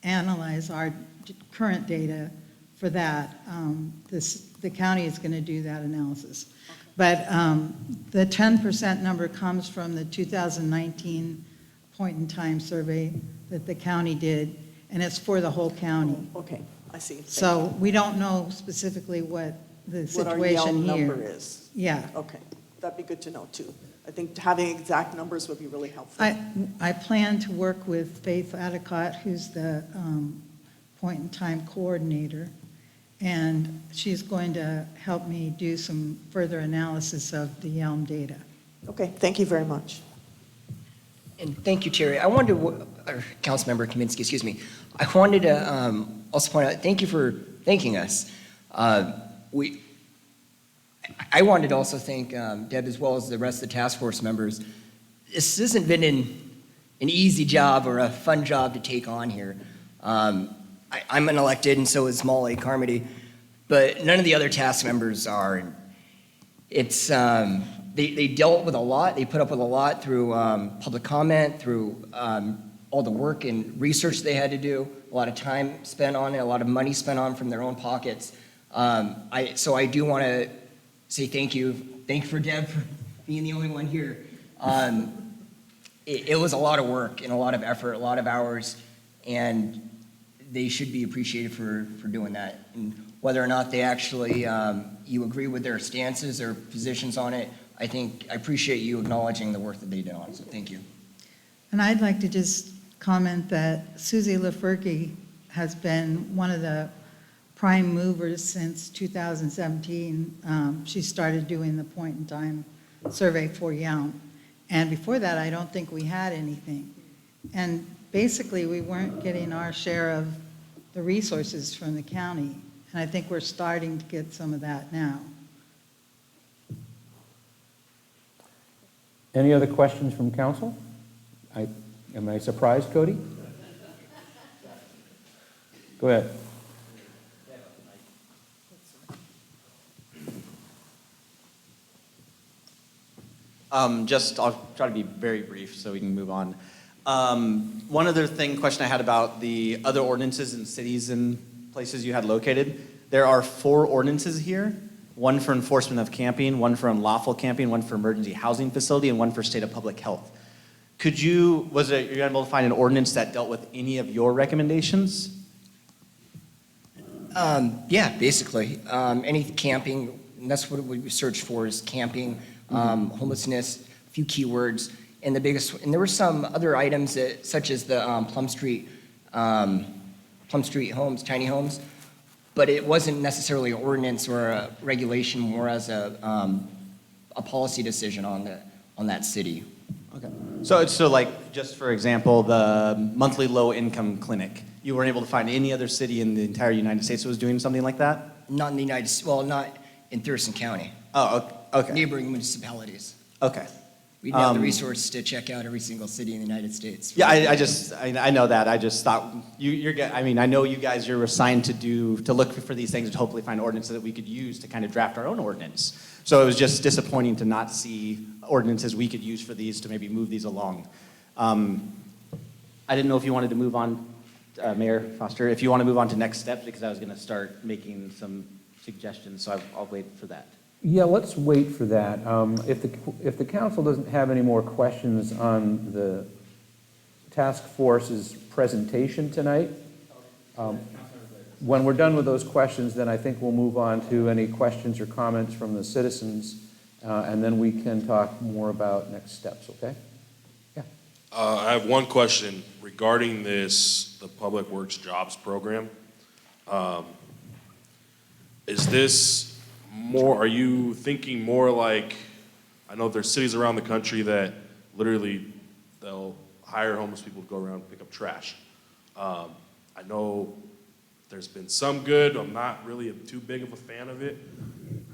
analyze our current data for that. The county is going to do that analysis. But the 10% number comes from the 2019 point-in-time survey that the county did, and it's for the whole county. Okay, I see. Thank So you. we don't know specifically what the What our situation Yelm here. number is. Yeah. Okay, that'd be good to know too. I think having exact numbers would be really helpful. I plan to work with Faith Adicott, who's the point-in-time coordinator, and she's going to help me do some further analysis of the Yelm data. Okay, thank you very much. And thank you, Terry. I wanted to, or Councilmember Kaminsky, excuse me. I wanted to also point out, thank you for thanking us. I wanted to also thank Deb as well as the rest of the task force members. This hasn't been an easy job or a fun job to take on here. I'm an elected, and so is Molly Carmody, but none of the other task members are. And it's they dealt with a lot. They put up with a lot through public comment, through all the work and research they had to do, a lot of time spent on it, a lot of money spent on from their own pockets. So I do want to say thank you. Thank you for Deb for being the only one here. It was a lot of work and a lot of effort, a lot of hours, and they should be appreciated for doing that. And whether or not they actually, you agree with their stances or positions on it, I appreciate you acknowledging the work that they did on it, so thank you. And I'd like to just comment that Susie Laferke has been one of the prime movers since 2017. She started doing the point-in-time survey for Yelm. And before that, I don't think we had anything. And basically, we weren't getting our share of the resources from the county. And I think we're starting to get some of that now. Any other questions from council? Am I surprised, Cody? Go ahead. I'll try to be very brief so we can move on. One other question I had about the other ordinances in cities and places you had located. There are 4 ordinances here, one for enforcement of camping, one for unlawful camping, one for emergency housing facility, and one for state of public health. Were you able to find an ordinance that dealt with any of your recommendations? Yeah, basically. Any camping, and that's what we searched for is camping, homelessness, a few keywords. And and there were some other items such as the Plum Street homes, tiny homes, but it wasn't necessarily an ordinance or a regulation, more as a policy decision on that city. Okay. So like, just for example, the monthly low-income clinic, you weren't able to find any other city in the entire United States that was doing something like that? Not in the United States, well, not in Thurston County. Oh, okay. Neighboring municipalities. Okay. We didn't have the resources to check out every single city in the United States. Yeah, I know that. I just thought I know you guys, you're assigned to look for these things and hopefully find ordinances that we could use to kind of draft our own ordinance. So it was just disappointing to not see ordinances we could use for these to maybe move these along. I didn't know if you wanted to move on, Mayor Foster, if you want to move on to next steps, because I was going to start making some suggestions, so I'll wait for that. Yeah, let's wait for that. If the council doesn't have any more questions on the task force's presentation tonight, when we're done with those questions, then I think we'll move on to any questions or comments from the citizens, and then we can talk more about next steps, okay? Yeah. I have one question regarding the Public Works Jobs Program. Is this are you thinking more like, I know there's cities around the country that literally they'll hire homeless people to go around and pick up trash. I know there's been some good, I'm not really too big of a fan of it,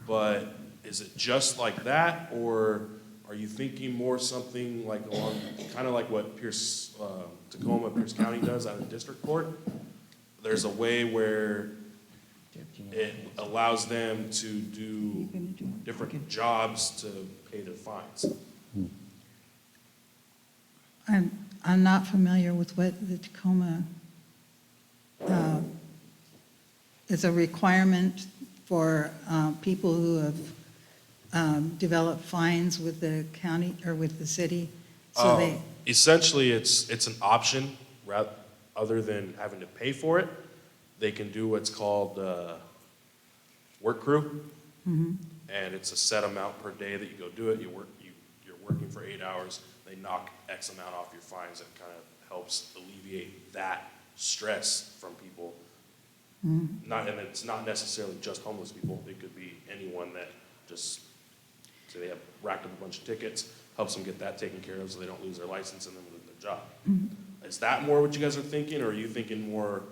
but is it just like that, or are you thinking more something like along, kind of like what Tacoma, Pierce County does out of district court? There's a way where it allows them to do different jobs to pay their fines. I'm not familiar with what the Tacoma, is a requirement for people who have developed fines with the county or with the city. So Essentially, it's an option other than having to pay for it. They can do what's called work crew, and it's a set amount per day that you go do it. You're working for 8 hours. They knock X amount off your fines. It kind of helps alleviate that stress from people. And it's not necessarily just homeless people. It could be anyone that just say they have racked up a bunch of tickets. Helps them get that taken care of so they don't lose their license and then lose their job. Is that more what you guys are thinking, or are you thinking more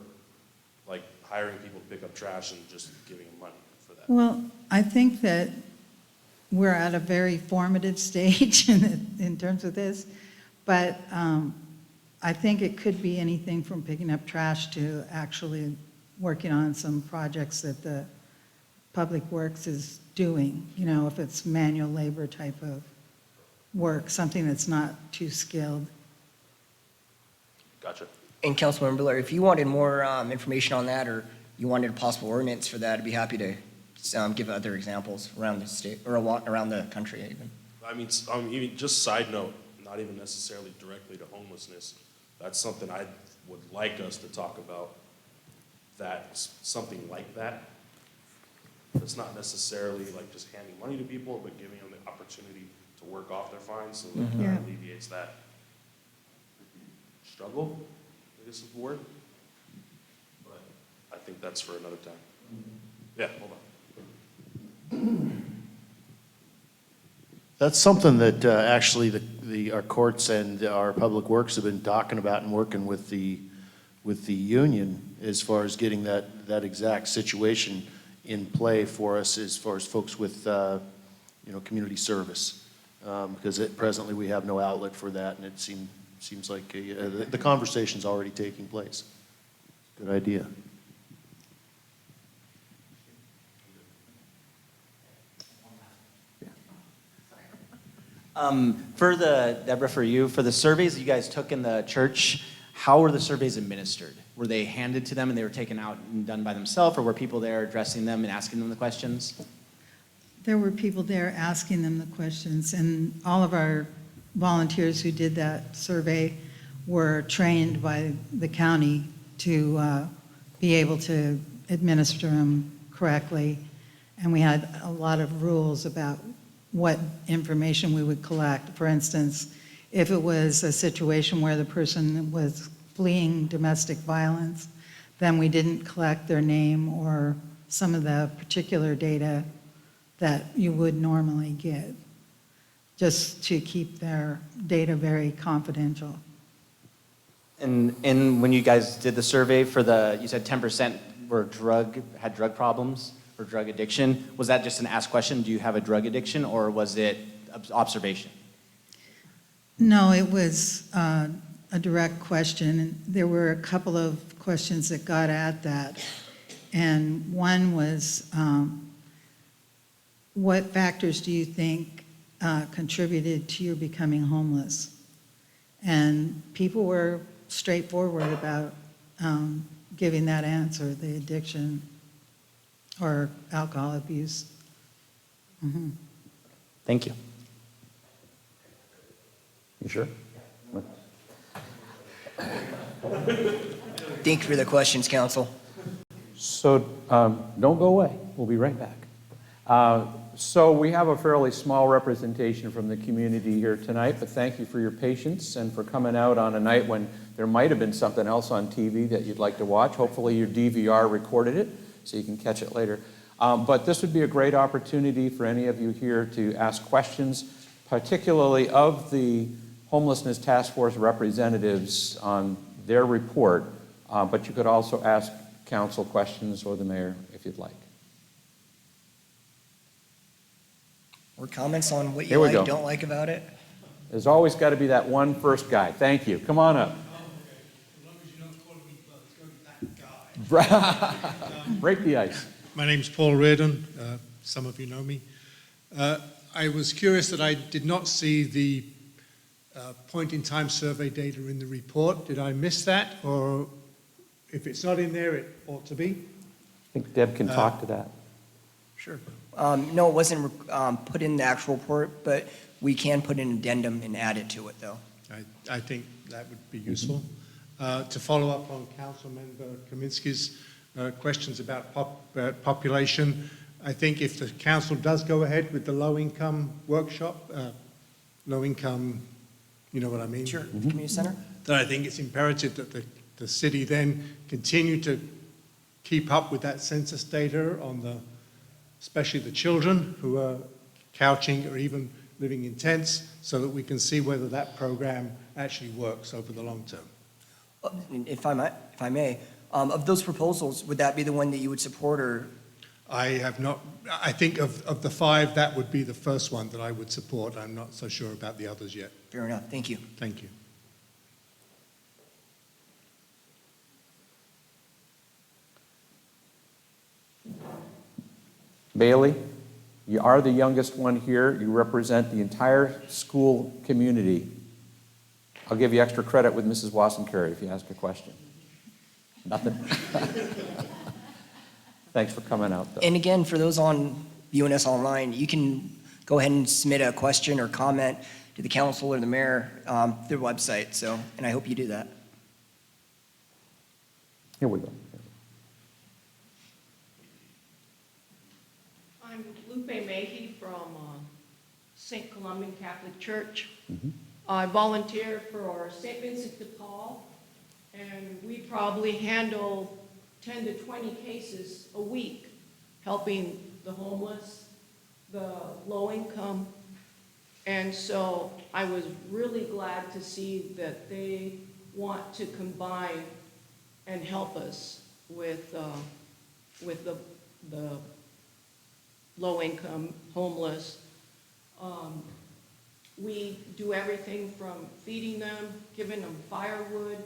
like hiring people to pick up trash and just giving them money for that? Well, I think that we're at a very formative stage in terms of this, but I think it could be anything from picking up trash to actually working on some projects that the Public Works is doing, if it's manual labor type of work, something that's not too skilled. Gotcha. And Councilmember Blair, if you wanted more information on that, or you wanted a possible ordinance for that, I'd be happy to give other examples around the state, or around the country even. I mean, even just side note, not even necessarily directly to homelessness. That's something I would like us to talk about. Something like that. It's not necessarily like just handing money to people, but giving them the opportunity to work off their fines, so that kind of alleviates that struggle, I guess is the word. But I think that's for another time. Yeah, hold on. That's something that actually our courts and our public works have been talking about and working with the union as far as getting that exact situation in play for us as far as folks with community service, because presently we have no outlet for that, and it seems like the conversation's already taking place. Good idea. Deborah, for you, for the surveys that you guys took in the church, how were the surveys administered? Were they handed to them and they were taken out and done by themselves, or were people there addressing them and asking them the questions? There were people there asking them the questions, and all of our volunteers who did that survey were trained by the county to be able to administer them correctly. And we had a lot of rules about what information we would collect. For instance, if it was a situation where the person was fleeing domestic violence, then we didn't collect their name or some of the particular data that you would normally get, just to keep their data very confidential. And when you guys did the survey for you said 10% had drug problems or drug addiction. Was that just an asked question, do you have a drug addiction, or was it observation? No, it was a direct question, and there were a couple of questions that got at that. And one was, what factors do you think contributed to your becoming homeless? And people were straightforward about giving that answer, the addiction or alcohol abuse. Mm-hmm. Thank you. You sure? Thank you for the questions, Council. So don't go away. We'll be right back. So we have a fairly small representation from the community here tonight, but thank you for your patience and for coming out on a night when there might have been something else on TV that you'd like to watch. Hopefully your DVR recorded it so you can catch it later. But this would be a great opportunity for any of you here to ask questions, particularly of the Homelessness Task Force representatives on their report, but you could also ask council questions or the mayor if you'd like. Or comments on what Here you we like, go. don't like about it? There's always got to be that one first guy. Thank you. Come on up. Break the ice. My name's Paul Reardon. Some of you know me. I was curious that I did not see the point-in-time survey data in the report. Did I miss that? Or if it's not in there, it ought to be? I think Deb can talk to that. Sure. No, it wasn't put in the actual report, but we can put an addendum and add it to it, though. I think that would be useful. To follow up on Councilmember Kaminsky's questions about population, I think if the council does go ahead with the low-income workshop, low-income, you know what I mean? Sure, community center? Then I think it's imperative that the city then continue to keep up with that census data on especially the children who are couching or even living in tents, so that we can see whether that program actually works over the long term. If I may, of those proposals, would that be the one that you would support, or? I have not, I think of the five, that would be the first one that I would support. I'm not so sure about the others yet. Fair enough, thank you. Thank you. Bailey, you are the youngest one here. You represent the entire school community. I'll give you extra credit with Mrs. Wasson-Carey if you ask a question. Nothing? Thanks for coming out, though. And again, for those viewing us online, you can go ahead and submit a question or comment to the council or the mayor through the website, and I hope you do that. Here we go. I'm Lupe Mahey from St. Columban Catholic Church. Mm-hmm. I volunteer for St. Vincent de Paul, and we probably handle 10 to 20 cases a week, helping the homeless, the low income. And so I was really glad to see that they want to combine and help us with the low-income homeless. We do everything from feeding them, giving them firewood,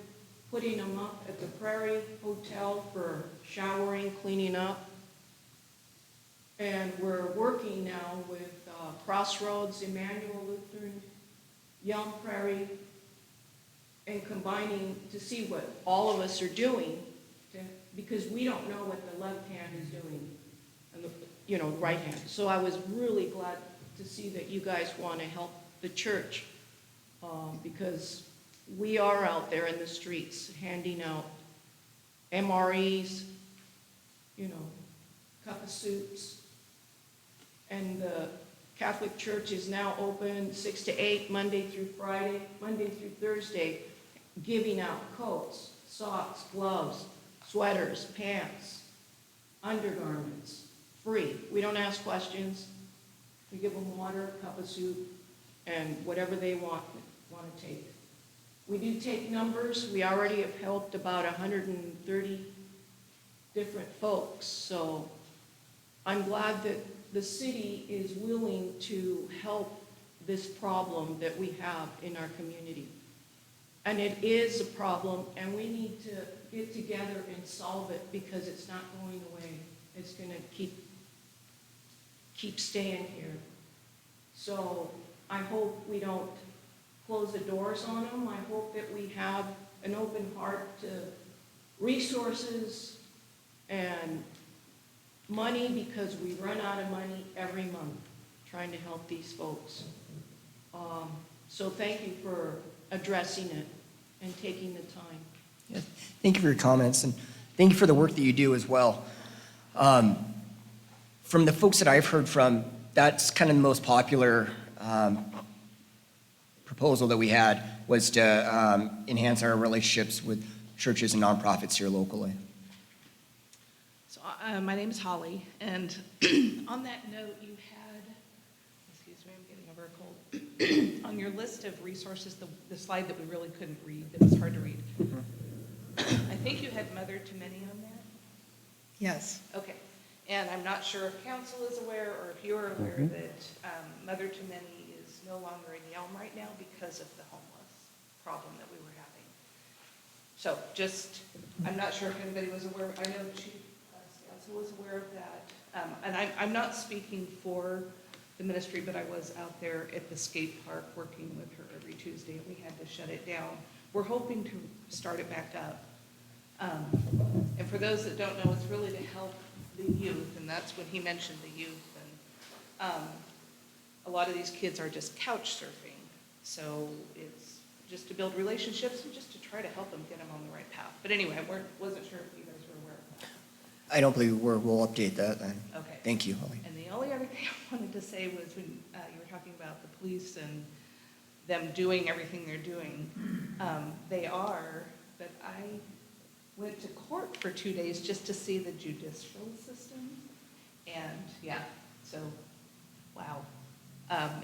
putting them up at the Prairie Hotel for showering, cleaning up. And we're working now with Crossroads, Emmanuel Lutheran, Yelm Prairie, and combining to see what all of us are doing, because we don't know what the left hand is doing, and the right hand. So I was really glad to see that you guys want to help the church, because we are out there in the streets handing out MREs, cup of soups, and the Catholic Church is now open 6 to 8, Monday through Thursday, giving out coats, socks, gloves, sweaters, pants, undergarments, free. We don't ask questions. We give them water, a cup of soup, and whatever they want to take. We do take numbers. We already have helped about 130 different folks, so I'm glad that the city is willing to help this problem that we have in our community. And it is a problem, and we need to get together and solve it, because it's not going away. It's going to keep staying here. So I hope we don't close the doors on them. I hope that we have an open heart to resources and money, because we run out of money every month trying to help these folks. So thank you for addressing it and taking the time. Yeah, thank you for your comments, and thank you for the work that you do as well. From the folks that I've heard from, that's kind of the most popular proposal that we had, was to enhance our relationships with churches and nonprofits here locally. So my name is Holly, and on that note, you had, excuse me, I'm getting over a cold, on your list of resources, the slide that we really couldn't read, that was hard to read. I think you had Mother to Many on there? Yes. Okay, and I'm not sure if council is aware, or if you're aware that Mother to Many is no longer in Yelm right now because of the homeless problem that we were having. So just, I'm not sure if anybody was aware, I know Chief Council was aware of that. And I'm not speaking for the ministry, but I was out there at the skate park working with her every Tuesday, and we had to shut it down. We're hoping to start it back up. And for those that don't know, it's really to help the youth, and that's when he mentioned the youth. And a lot of these kids are just couch surfing, so it's just to build relationships and just to try to help them get them on the right path. But anyway, I wasn't sure if you guys were aware of that. I don't believe we'll update that then. Okay. Thank you, Holly. And the only other thing I wanted to say was when you were talking about the police and them doing everything they're doing, they are, but I went to court for 2 days just to see the judicial system, and yeah, so, wow.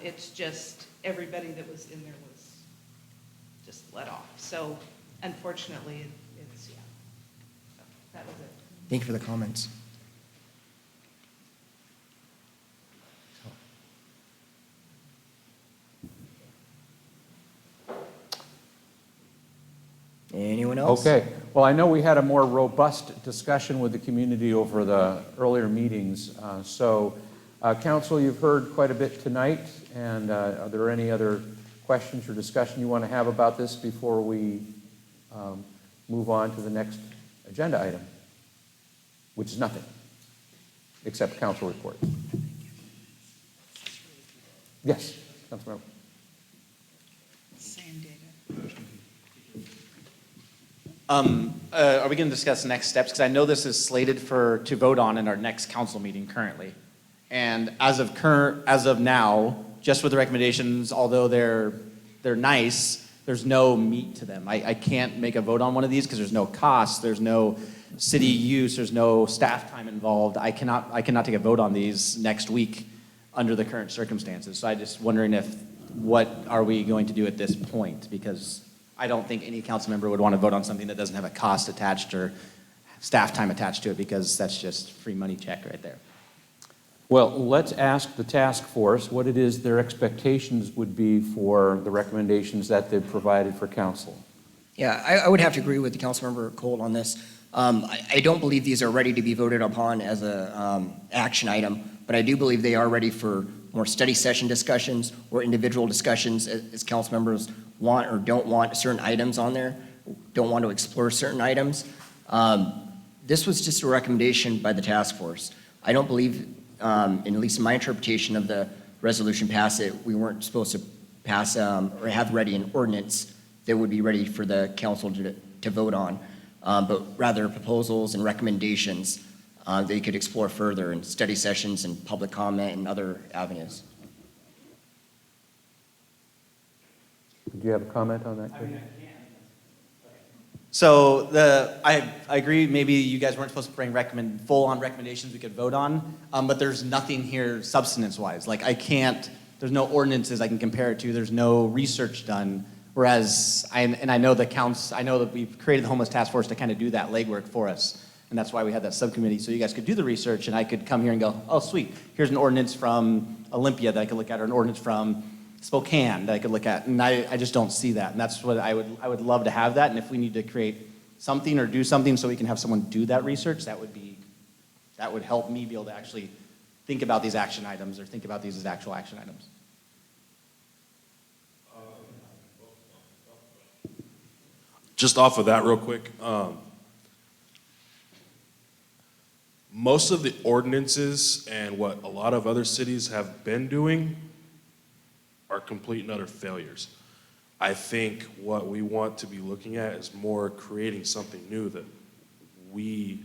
It's just, everybody that was in there was just let off. So unfortunately, it's, yeah, so that was it. Thank you for the comments. Anyone else? Okay. Well, I know we had a more robust discussion with the community over the earlier meetings. Council, you've heard quite a bit tonight, and are there any other questions or discussion you want to have about this before we move on to the next agenda item, which is nothing, except council report? Yes, Councilmember. Same data. Are we going to discuss next steps? Because I know this is slated to vote on in our next council meeting currently. And as of now, just with the recommendations, although they're nice, there's no meat to them. I can't make a vote on one of these because there's no cost, there's no city use, there's no staff time involved. I cannot take a vote on these next week under the current circumstances. So I'm just wondering what are we going to do at this point? Because I don't think any council member would want to vote on something that doesn't have a cost attached or staff time attached to it, because that's just free money check right there. Well, let's ask the task force what it is their expectations would be for the recommendations that they've provided for council. Yeah, I would have to agree with the Councilmember Cole on this. I don't believe these are ready to be voted upon as a action item. but I do believe they are ready for more study session discussions or individual discussions as council members want or don't want certain items on there, don't want to explore certain items. This was just a recommendation by the task force. I don't believe, at least in my interpretation of the resolution passed, it, we weren't supposed to pass or have ready an ordinance that would be ready for the council to vote on, but rather proposals and recommendations that you could explore further in study sessions and public comment and other avenues. Do you have a comment on that, Chris? So I agree, maybe you guys weren't supposed to bring full-on recommendations we could vote on, but there's nothing here substance-wise. Like there's no ordinances I can compare it to, there's no research done, whereas, I know that we've created the homeless task force to kind of do that legwork for us. And that's why we had that subcommittee, so you guys could do the research and I could come here and go, oh, sweet, here's an ordinance from Olympia that I could look at, or an ordinance from Spokane that I could look at, and I just don't see that. And that's what I would love to have that, and if we need to create something or do something so we can have someone do that research, that would help me be able to actually think about these action items or think about these as actual action items. Just off of that real quick, most of the ordinances and what a lot of other cities have been doing are complete and utter failures. I think what we want to be looking at is more creating something new that we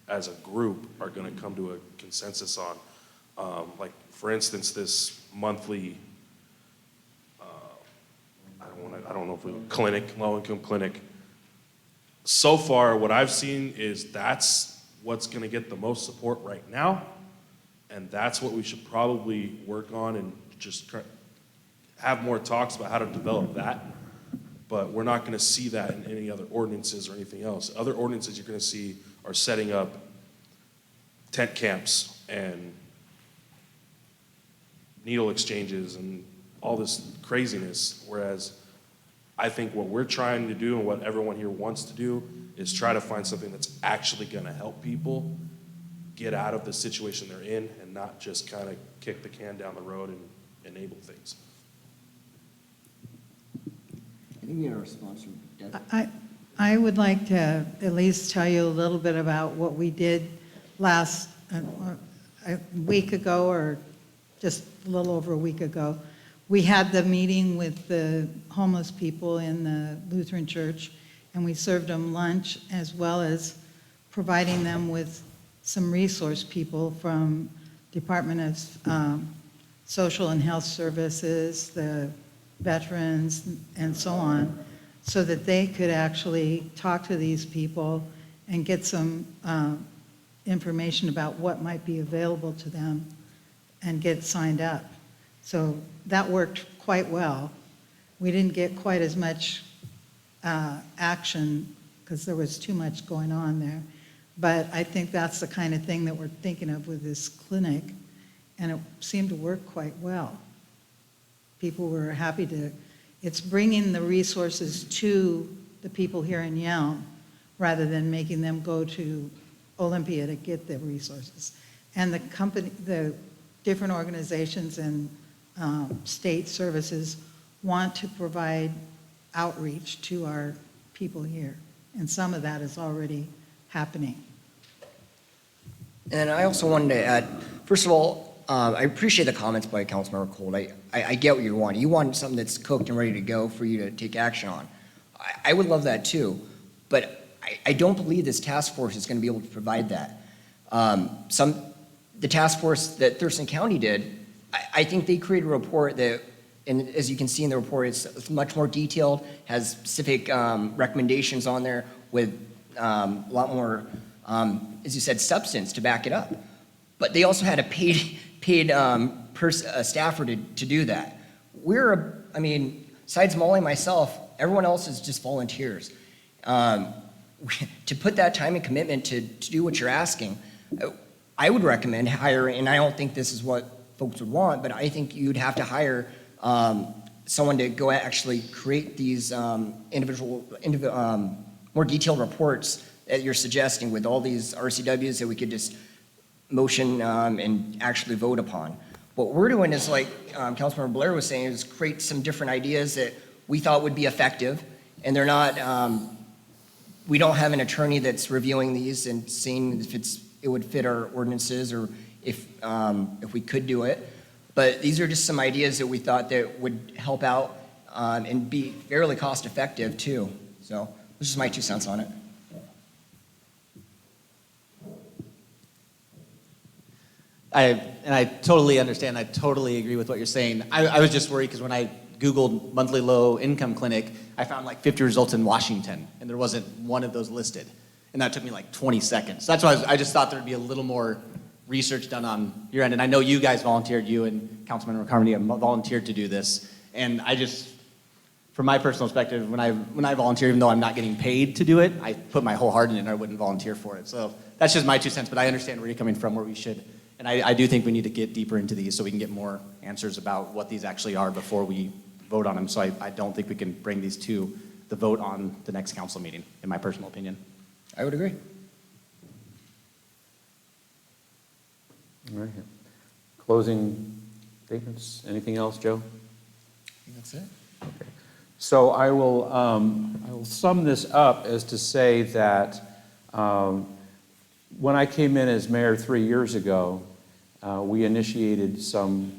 as a group are going to come to a consensus on. Like for instance, this monthly, I don't know if we clinic, low-income clinic. So far, what I've seen is that's what's going to get the most support right now, and that's what we should probably work on and just have more talks about how to develop that. But we're not going to see that in any other ordinances or anything else. Other ordinances you're going to see are setting up tent camps and needle exchanges and all this craziness, whereas I think what we're trying to do and what everyone here wants to do is try to find something that's actually going to help people get out of the situation they're in and not just kind of kick the can down the road and enable things. I think we have a response from Deb. I would like to at least tell you a little bit about what we did last, a week ago, or just a little over a week ago. We had the meeting with the homeless people in the Lutheran Church, and we served them lunch as well as providing them with some resource people from Department of Social and Health Services, the veterans, and so on, so that they could actually talk to these people and get some information about what might be available to them and get signed up. So that worked quite well. We didn't get quite as much action because there was too much going on there. But I think that's the kind of thing that we're thinking of with this clinic, and it seemed to work quite well. People were happy to, it's bringing the resources to the people here in Yelm rather than making them go to Olympia to get the resources. And the company, the different organizations and state services want to provide outreach to our people here. And some of that is already happening. And I also wanted to add, first of all, I appreciate the comments by Councilmember Colt. I get what you want. You want something that's cooked and ready to go for you to take action on. I would love that too, but I don't believe this task force is going to be able to provide that. The task force that Thurston County did, I think they created a report that, and as you can see in the report, it's much more detailed, has specific recommendations on there with a lot more, as you said, substance to back it up. But they also had a paid staffer to do that. Besides Molly and myself, everyone else is just volunteers. To put that time and commitment to do what you're asking, I would recommend hiring, and I don't think this is what folks would want, but I think you'd have to hire someone to go actually create these more detailed reports that you're suggesting with all these RCWs that we could just motion and actually vote upon. What we're doing is, like Councilmember Blair was saying, is create some different ideas that we thought would be effective, and they're not, we don't have an attorney that's reviewing these and seeing if it would fit our ordinances or if we could do it. But these are just some ideas that we thought that would help out and be fairly cost effective too. So this is my 2 cents on it. I totally understand. I totally agree with what you're saying. I was just worried because when I Googled monthly low income clinic, I found like 50 results in Washington, and there wasn't one of those listed. And that took me like 20 seconds. That's why I just thought there'd be a little more research done on your end. And I know you guys volunteered, you and Councilman Carmody volunteered to do this. And I just, from my personal perspective, when I volunteer, even though I'm not getting paid to do it, I put my whole heart in it and I wouldn't volunteer for it. So that's just my 2 cents, but I understand where you're coming from, where we should. And I do think we need to get deeper into these so we can get more answers about what these actually are before we vote on them. So I don't think we can bring these to the vote on the next council meeting, in my personal opinion. I would agree. All right. Closing statements. Anything else, Joe? That's it. Okay. So I will sum this up as to say that when I came in as mayor 3 years ago, we initiated some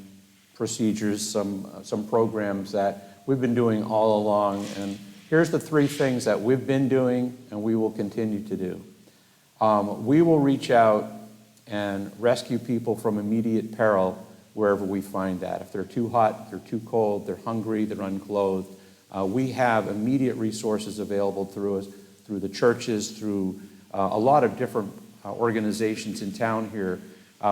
procedures, some programs that we've been doing all along. And here's the 3 things that we've been doing and we will continue to do. We will reach out and rescue people from immediate peril wherever we find that. If they're too hot, they're too cold, they're hungry, they're unclothed, we have immediate resources available through us, through the churches, through a lot of different organizations in town here.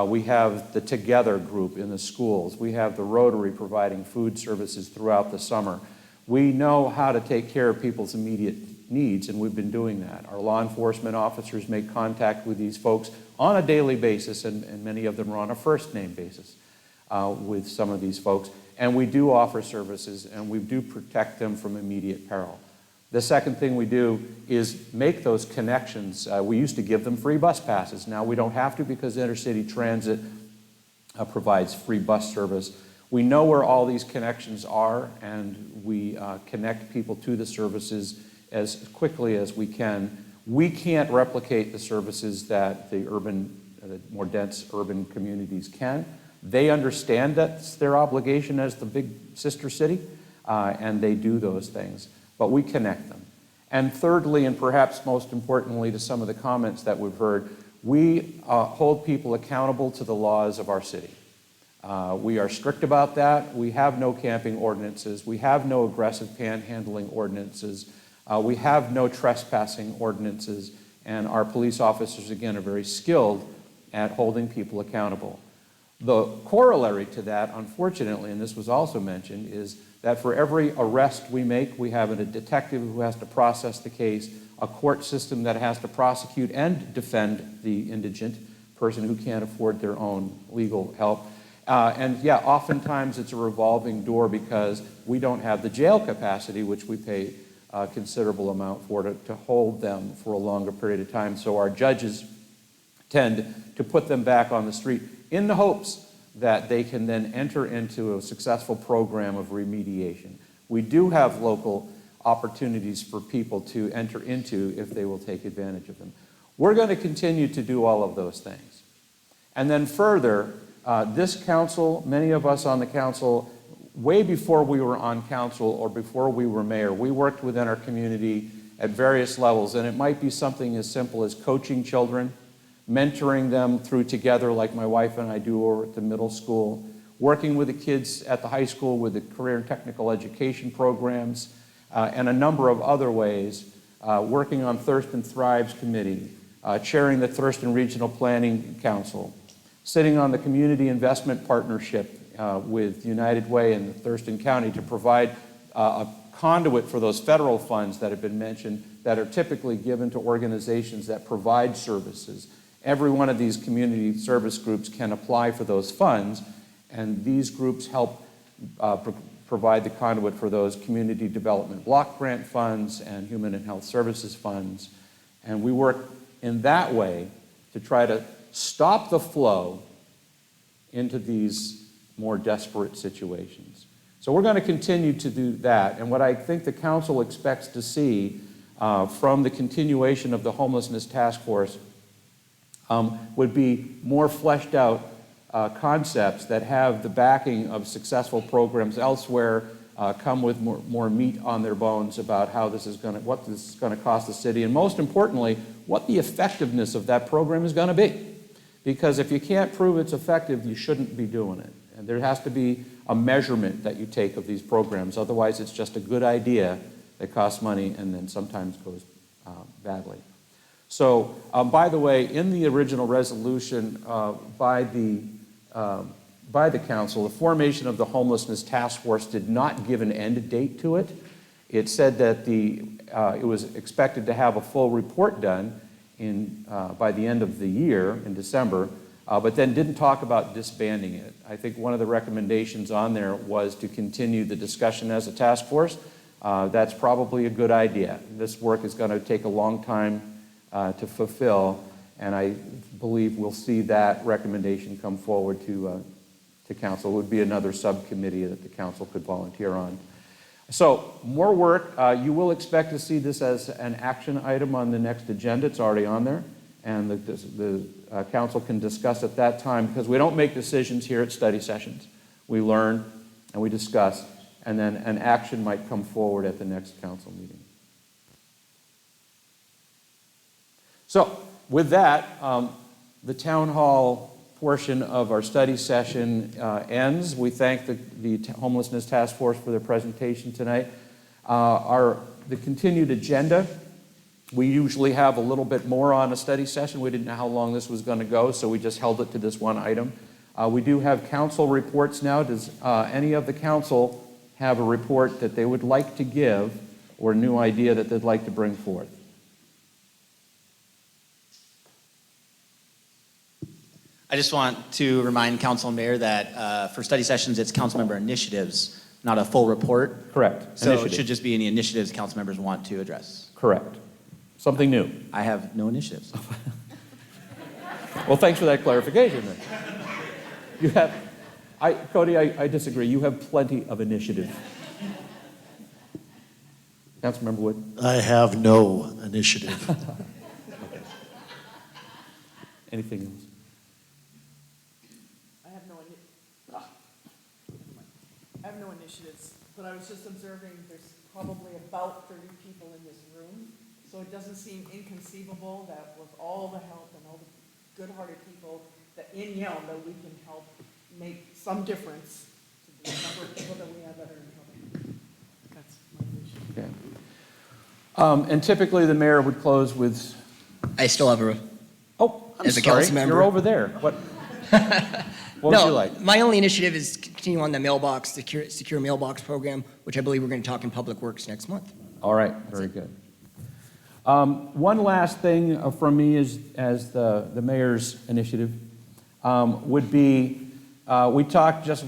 We have the Together group in the schools. We have the Rotary providing food services throughout the summer. We know how to take care of people's immediate needs, and we've been doing that. Our law enforcement officers make contact with these folks on a daily basis, and many of them are on a first-name basis with some of these folks. And we do offer services, and we do protect them from immediate peril. The second thing we do is make those connections. We used to give them free bus passes. Now we don't have to because Intercity Transit provides free bus service. We know where all these connections are, and we connect people to the services as quickly as we can. We can't replicate the services that the more dense urban communities can. They understand that's their obligation as the big sister city, and they do those things. But we connect them. And thirdly, and perhaps most importantly to some of the comments that we've heard, we hold people accountable to the laws of our city. We are strict about that. We have no camping ordinances. We have no aggressive panhandling ordinances. We have no trespassing ordinances. And our police officers, again, are very skilled at holding people accountable. The corollary to that, unfortunately, and this was also mentioned, is that for every arrest we make, we have a detective who has to process the case, a court system that has to prosecute and defend the indigent person who can't afford their own legal help. And yeah, oftentimes it's a revolving door because we don't have the jail capacity, which we pay a considerable amount for, to hold them for a longer period of time. So our judges tend to put them back on the street in the hopes that they can then enter into a successful program of remediation. We do have local opportunities for people to enter into if they will take advantage of them. We're going to continue to do all of those things. And then further, this council, many of us on the council, way before we were on council or before we were mayor, we worked within our community at various levels, and it might be something as simple as coaching children, mentoring them through Together like my wife and I do over at the middle school, working with the kids at the high school with the career and technical education programs, and a number of other ways, working on Thurston Thrives Committee, chairing the Thurston Regional Planning Council, sitting on the Community Investment Partnership with United Way and Thurston County to provide a conduit for those federal funds that have been mentioned that are typically given to organizations that provide services. Every one of these community service groups can apply for those funds, and these groups help provide the conduit for those community development block grant funds and human and health services funds. And we work in that way to try to stop the flow into these more desperate situations. So we're going to continue to do that. And what I think the council expects to see from the continuation of the homelessness task force would be more fleshed out concepts that have the backing of successful programs elsewhere, come with more meat on their bones about how what this is going to cost the city, and most importantly, what the effectiveness of that program is going to be. Because if you can't prove it's effective, you shouldn't be doing it. And there has to be a measurement that you take of these programs. Otherwise, it's just a good idea that costs money and then sometimes goes badly. So, by the way, in the original resolution by the council, the formation of the homelessness task force did not give an end date to it. It said that it was expected to have a full report done by the end of the year in December, but then didn't talk about disbanding it. I think one of the recommendations on there was to continue the discussion as a task force. That's probably a good idea. This work is going to take a long time to fulfill, and I believe we'll see that recommendation come forward to council. It would be another subcommittee that the council could volunteer on. So, more work. You will expect to see this as an action item on the next agenda. It's already on there. And the council can discuss at that time, because we don't make decisions here at study sessions. We learn and we discuss, and then an action might come forward at the next council meeting. So, with that, the town hall portion of our study session ends. We thank the Homelessness Task Force for their presentation tonight. The continued agenda, we usually have a little bit more on a study session. We didn't know how long this was going to go, so we just held it to this one item. We do have council reports now. Does any of the council have a report that they would like to give or a new idea that they'd like to bring forth? I just want to remind council and mayor that for study sessions, it's council member initiatives, not a full report. Correct. So it should just be any initiatives council members want to address. Correct. Something new. I have no initiatives. Well, thanks for that clarification then. You have, Cody, I disagree. You have plenty of initiative. Councilmember Wood? I have no initiative. Okay. Anything else? I have no initiatives, but I was just observing there's probably about 30 people in this room, so it doesn't seem inconceivable that with all the help and all the good-hearted people that in Yelm, that we can help make some difference to the number of people that we have that are in trouble. That's my issue. Okay. And typically the mayor would close with... I still have a... Oh, I'm as a sorry. council member. You're over there. What would you like? My only initiative is continue on the mailbox, secure mailbox program, which I believe we're going to talk in Public Works next month. All right, very good. One last thing from me is, as the mayor's initiative would be, we talked just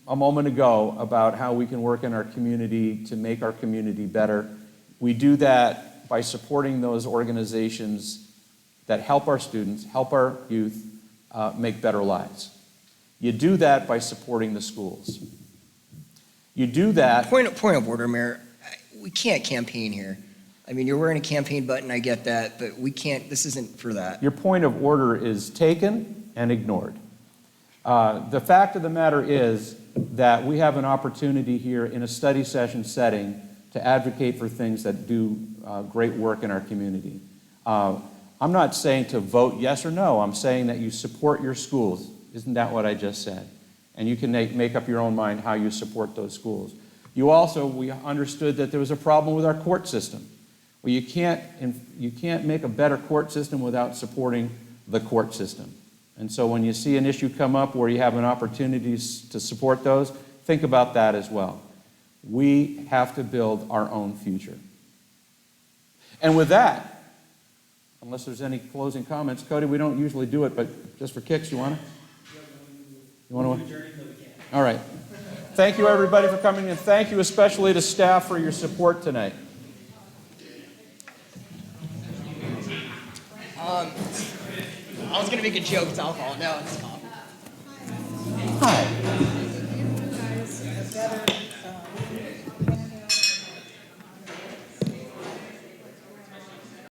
a moment ago about how we can work in our community to make our community better. We do that by supporting those organizations that help our students, help our youth make better lives. You do that by supporting the schools. You do that... Point of order, Mayor. We can't campaign here. I mean, you're wearing a campaign button, I get that, but we can't, this isn't for that. Your point of order is taken and ignored. The fact of the matter is that we have an opportunity here in a study session setting to advocate for things that do great work in our community. I'm not saying to vote yes or no. I'm saying that you support your schools. Isn't that what I just said? And you can make up your own mind how you support those schools. We understood that there was a problem with our court system. Well, you can't make a better court system without supporting the court system. And so when you see an issue come up where you have an opportunity to support those, think about that as well. We have to build our own future. And with that, unless there's any closing comments, Cody, we don't usually do it, but just for kicks, you want to? You want to? All right. Thank you, everybody, for coming, and thank you especially to staff for your support tonight. I was gonna make a joke, it's alcohol, no, it's coffee. Hi,